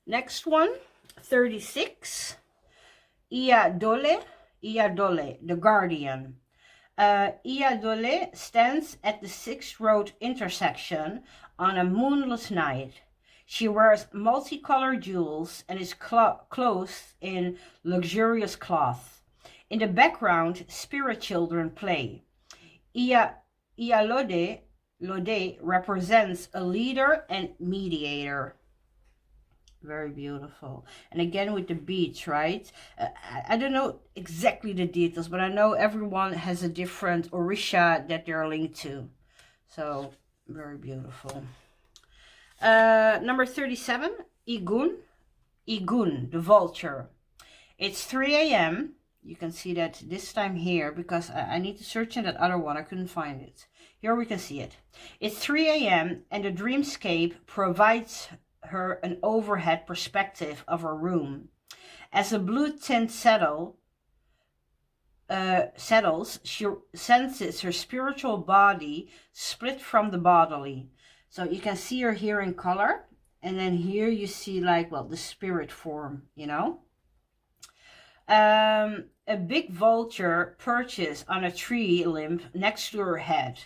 Next one, 36. Iyadole, the guardian. Iyadole stands at the 6th road intersection on a moonless night. She wears multicolored jewels and is clothed in luxurious cloth. In the background, spirit children play. Iyalode represents a leader and mediator. Very beautiful. And again with the beads, right? I don't know exactly the details, but I know everyone has a different orisha that they're linked to. So, very beautiful. Number 37, Igun, the vulture. It's 3 a.m. You can see that this time here because I need to search in that other one. I couldn't find it. Here we can see it. It's 3 a.m. and the dreamscape provides her an overhead perspective of her room. As a blue tint settles, she senses her spiritual body split from the bodily. So you can see her here in color, and then here you see like, well, the spirit form, you know. A big vulture perches on a tree limb next to her head,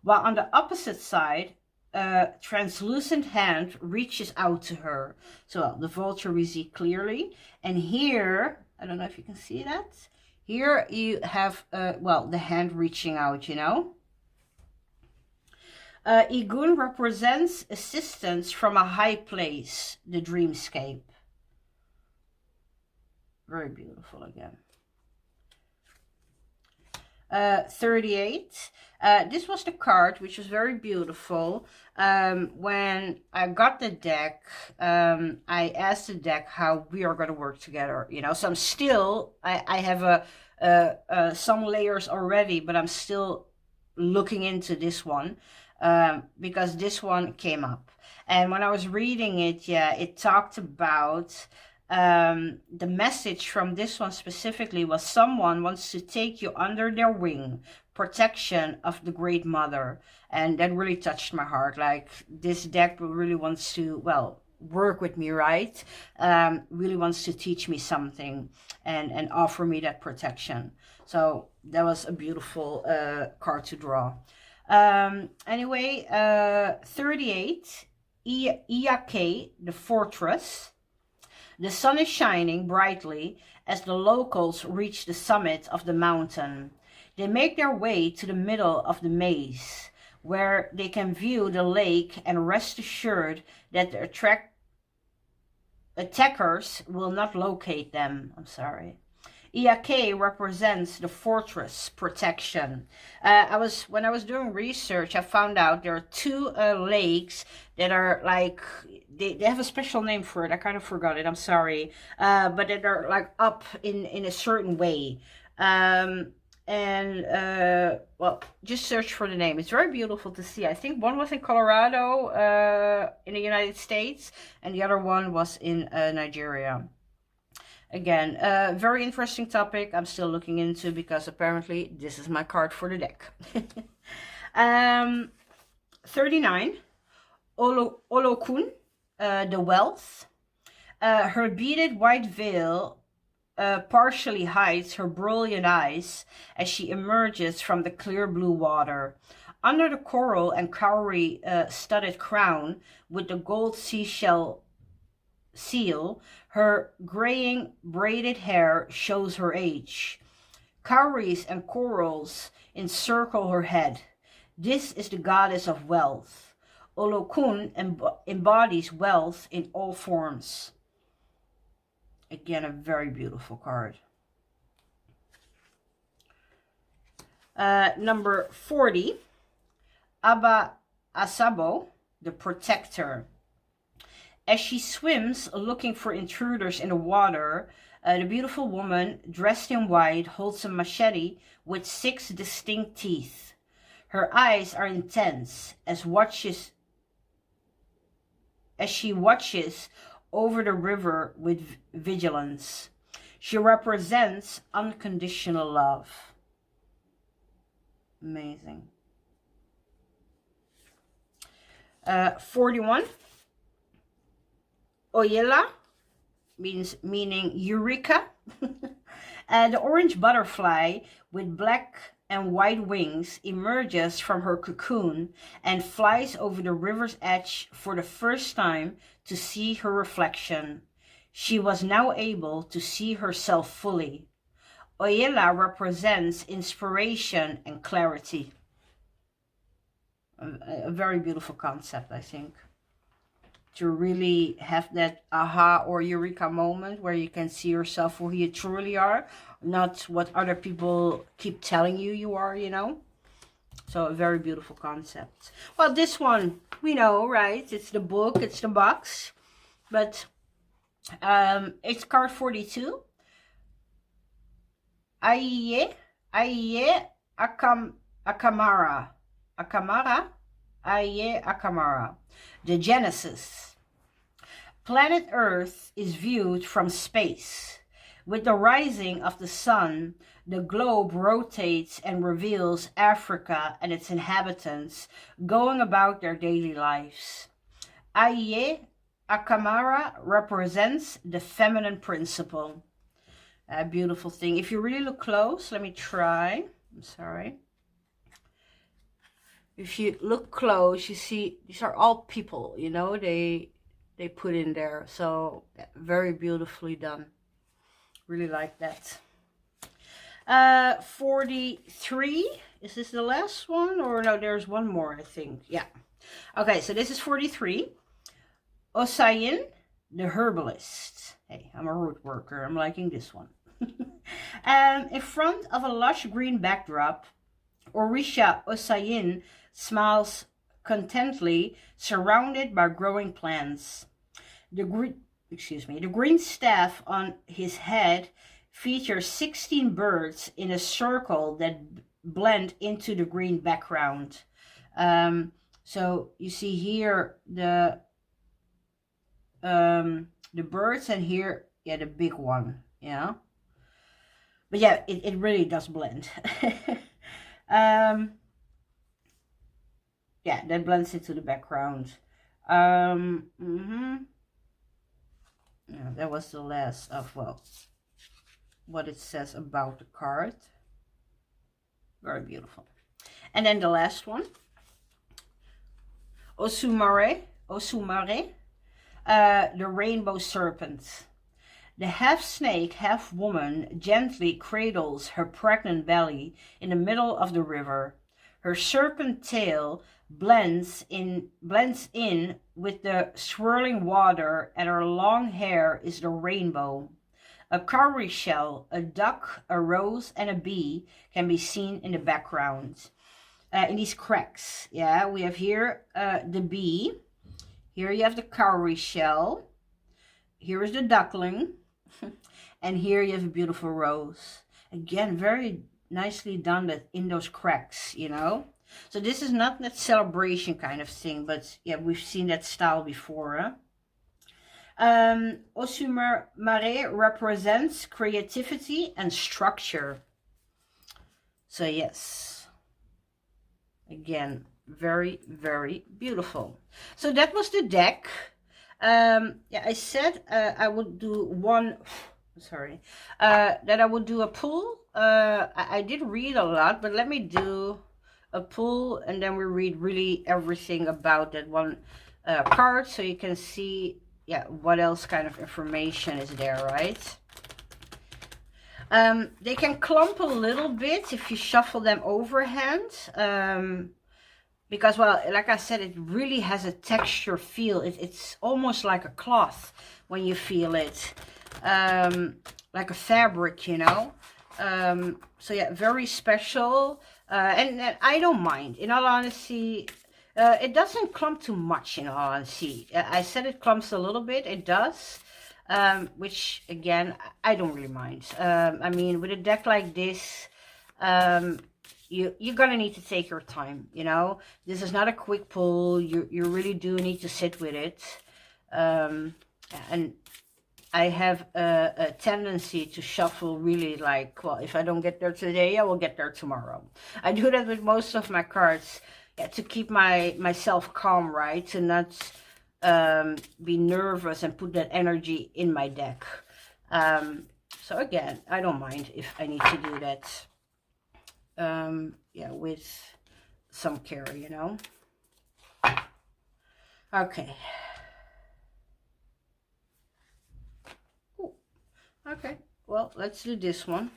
while on the opposite side, a translucent hand reaches out to her. So the vulture we see clearly. And here, I don't know if you can see that. Here you have, well, the hand reaching out, you know. Igun represents assistance from a high place, the dreamscape. Very beautiful again. 38. This was the card, which was very beautiful. When I got the deck, I asked the deck how we are going to work together, you know. So I'm still, I have some layers already, but I'm still looking into this one because this one came up. And when I was reading it, yeah, it talked about the message from this one specifically was someone wants to take you under their wing, protection of the Great Mother. And that really touched my heart. Like, this deck really wants to, well, work with me, right? Really wants to teach me something and offer me that protection. So that was a beautiful card to draw. Anyway, 38, Iyake, the fortress. The sun is shining brightly as the locals reach the summit of the mountain. They make their way to the middle of the maze, where they can view the lake and rest assured that the attackers will not locate them. I'm sorry. Iyake represents the fortress protection. When I was doing research, I found out there are two lakes that are like, they have a special name for it. I kind of forgot it. I'm sorry. But that are like up in a certain way. Well, just search for the name. It's very beautiful to see. I think one was in Colorado, in the United States, and the other one was in Nigeria. Again, very interesting topic I'm still looking into, because apparently this is my card for the deck. 39, Olokun, the wealth. Her beaded white veil partially hides her brilliant eyes as she emerges from the clear blue water. Under the coral and cowrie studded crown with the gold seashell seal, her graying braided hair shows her age. Cowries and corals encircle her head. This is the goddess of wealth. Olokun embodies wealth in all forms. Again, a very beautiful card. Number 40, Aba Asabo, the protector. As she swims looking for intruders in the water, the beautiful woman dressed in white holds a machete with 6 distinct teeth. Her eyes are intense as she watches over the river with vigilance. She represents unconditional love. Amazing. 41. Oyela, meaning Eureka. The orange butterfly with black and white wings emerges from her cocoon and flies over the river's edge for the first time to see her reflection. She was now able to see herself fully. Oyela represents inspiration and clarity. A very beautiful concept, I think. To really have that aha or eureka moment where you can see yourself for who you truly are, not what other people keep telling you you are, you know. So a very beautiful concept. Well, this one, we know, right? It's the book, it's the box. But it's card 42. Aye Akamara. Aye Akamara. The Genesis. Planet Earth is viewed from space. With the rising of the sun, the globe rotates and reveals Africa and its inhabitants going about their daily lives. Aye Akamara represents the feminine principle. A beautiful thing. If you really look close, let me try. I'm sorry. If you look close, you see these are all people, you know, they put in there. So very beautifully done. Really like that. 43. Is this the last one? Or no, there's one more, I think. Yeah. Okay, so this is 43. Osayin, the herbalist. Hey, I'm a root worker. I'm liking this one. In front of a lush green backdrop, Orisha Osayin smiles contentedly, surrounded by growing plants. The green staff on his head features 16 birds in a circle that blend into the green background. So you see here the birds, and here, yeah, the big one, yeah. But yeah, it really does blend. Yeah, that blends into the background. Yeah, that was the last of, well, what it says about the card. Very beautiful. And then the last one, Osumare, the rainbow serpent. The half-snake, half-woman gently cradles her pregnant belly in the middle of the river. Her serpent tail blends in with the swirling water, and her long hair is the rainbow. A cowrie shell, a duck, a rose, and a bee can be seen in the background. In these cracks, yeah, we have here the bee. Here you have the cowrie shell. Here is the duckling. And here you have a beautiful rose. Again, very nicely done that in those cracks, you know. So this is not that celebration kind of thing, but yeah, we've seen that style before. Huh? Osumare represents creativity and structure. So yes, again, very, very beautiful. So that was the deck. Yeah, I said I would do one, sorry, that I would do a pull. I did read a lot, but let me do a pull, and then we read really everything about that one card, so you can see, yeah, what else kind of information is there, right? They can clump a little bit if you shuffle them overhand, because, well, like I said, it really has a texture feel. It's almost like a cloth when you feel it, like a fabric, you know. So yeah, very special, and I don't mind, in all honesty. It doesn't clump too much, in all honesty. I said it clumps a little bit, it does, which again, I don't really mind. I mean, with a deck like this, you're gonna need to take your time, you know. This is not a quick pull. You really do need to sit with it, and I have a tendency to shuffle really like, well, if I don't get there today, I will get there tomorrow. I do that with most of my cards, yeah, to keep myself calm, right? To not be nervous and put that energy in my deck. So again, I don't mind if I need to do that. Yeah, with some care, you know. Okay. Ooh. Okay, well, let's do this one.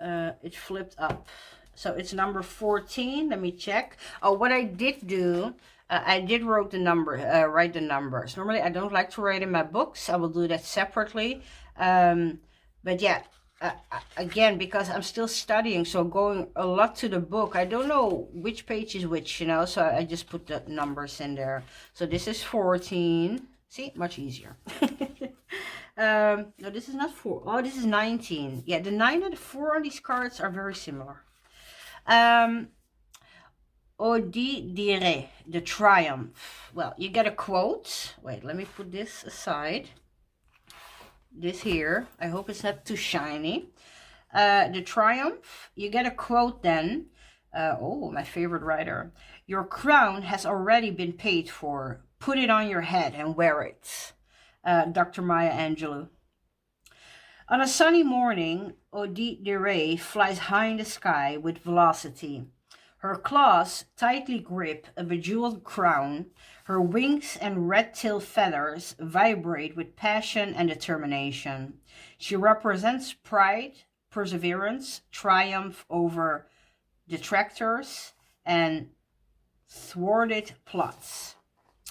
It flipped up, so it's number 14. Let me check. Oh, what I did do, I did write the numbers. Normally I don't like to write in my books. I will do that separately, but yeah, again, because I'm still studying, so going a lot to the book, I don't know which page is which, you know, so I just put the numbers in there. So this is 14. See, much easier. No, this is not 4. Oh, this is 19. Yeah, the 9 and the 4 on these cards are very similar. Odi dire, the triumph. Well, you get a quote. Wait, let me put this aside. This here, I hope it's not too shiny. The triumph, you get a quote then. Oh, my favorite writer. Your crown has already been paid for. Put it on your head and wear it. Dr. Maya Angelou. On a sunny morning, Odile de Rey flies high in the sky with velocity. Her claws tightly grip a bejeweled crown. Her wings and red-tail feathers vibrate with passion and determination. She represents pride, perseverance, triumph over detractors, and thwarted plots.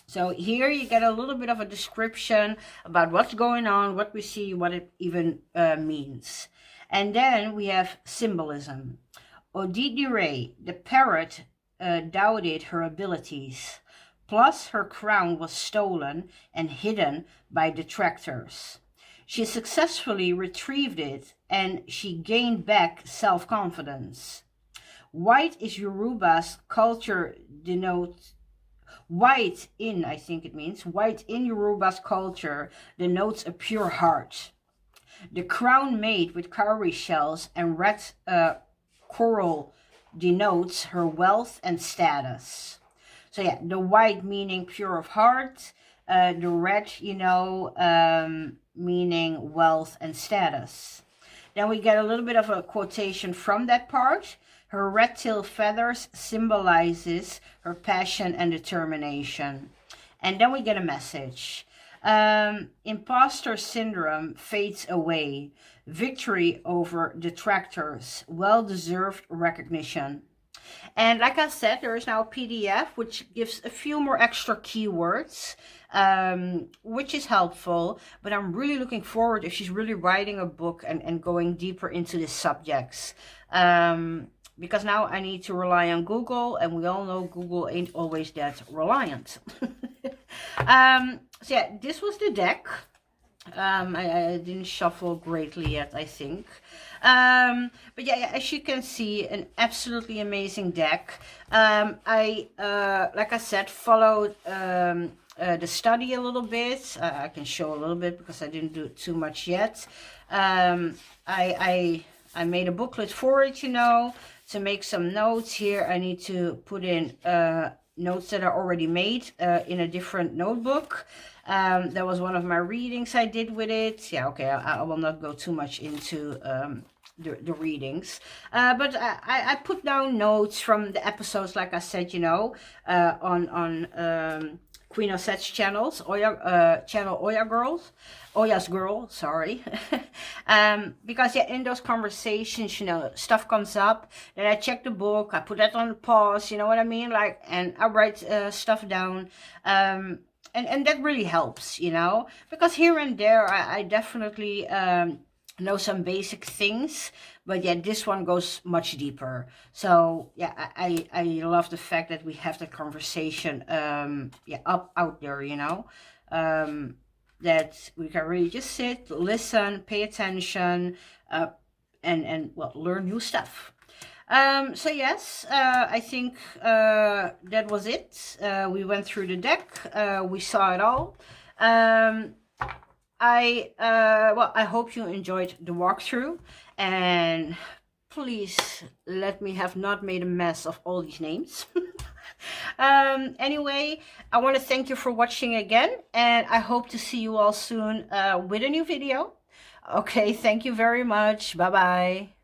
So here you get a little bit of a description about what's going on, what we see, what it even means. And then we have symbolism. Odile de Rey, the parrot, doubted her abilities. Plus, her crown was stolen and hidden by detractors. She successfully retrieved it, and she gained back self-confidence. White is Yoruba's culture denotes... White in, I think it means, white in Yoruba's culture denotes a pure heart. The crown made with cowrie shells and red coral denotes her wealth and status. So yeah, the white meaning pure of heart, the red, you know, meaning wealth and status. Then we get a little bit of a quotation from that part. Her red tail feathers symbolizes her passion and determination. And then we get a message. Imposter syndrome fades away. Victory over detractors. Well-deserved recognition. And like I said, there is now a PDF which gives a few more extra keywords, which is helpful. But I'm really looking forward if she's really writing a book and going deeper into the subjects. Because now I need to rely on Google, and we all know Google ain't always that reliant. So yeah, this was the deck. I didn't shuffle greatly yet, I think. But yeah, as you can see, an absolutely amazing deck. I like I said, followed the study a little bit. I can show a little bit because I didn't do it too much yet. I made a booklet for it, you know, to make some notes here. I need to put in notes that are already made in a different notebook. That was one of my readings I did with it. Yeah, okay, I will not go too much into the readings. But I put down notes from the episodes, like I said, you know, on Queen Auset's channels, channel Oya's Girl, sorry. Because yeah, in those conversations, you know, stuff comes up, then I check the book, I put that on pause, you know what I mean, like, and I write stuff down, and that really helps, you know, because here and there I definitely know some basic things, but yeah, this one goes much deeper. So yeah, I love the fact that we have the conversation yeah, out there, you know, that we can really just sit, listen, pay attention, and well, learn new stuff. So yes, I think that was it. We went through the deck, we saw it all. Well, I hope you enjoyed the walkthrough, and please let me have not made a mess of all these names. Anyway, I want to thank you for watching again, and I hope to see you all soon with a new video. Okay, thank you very much. Bye bye.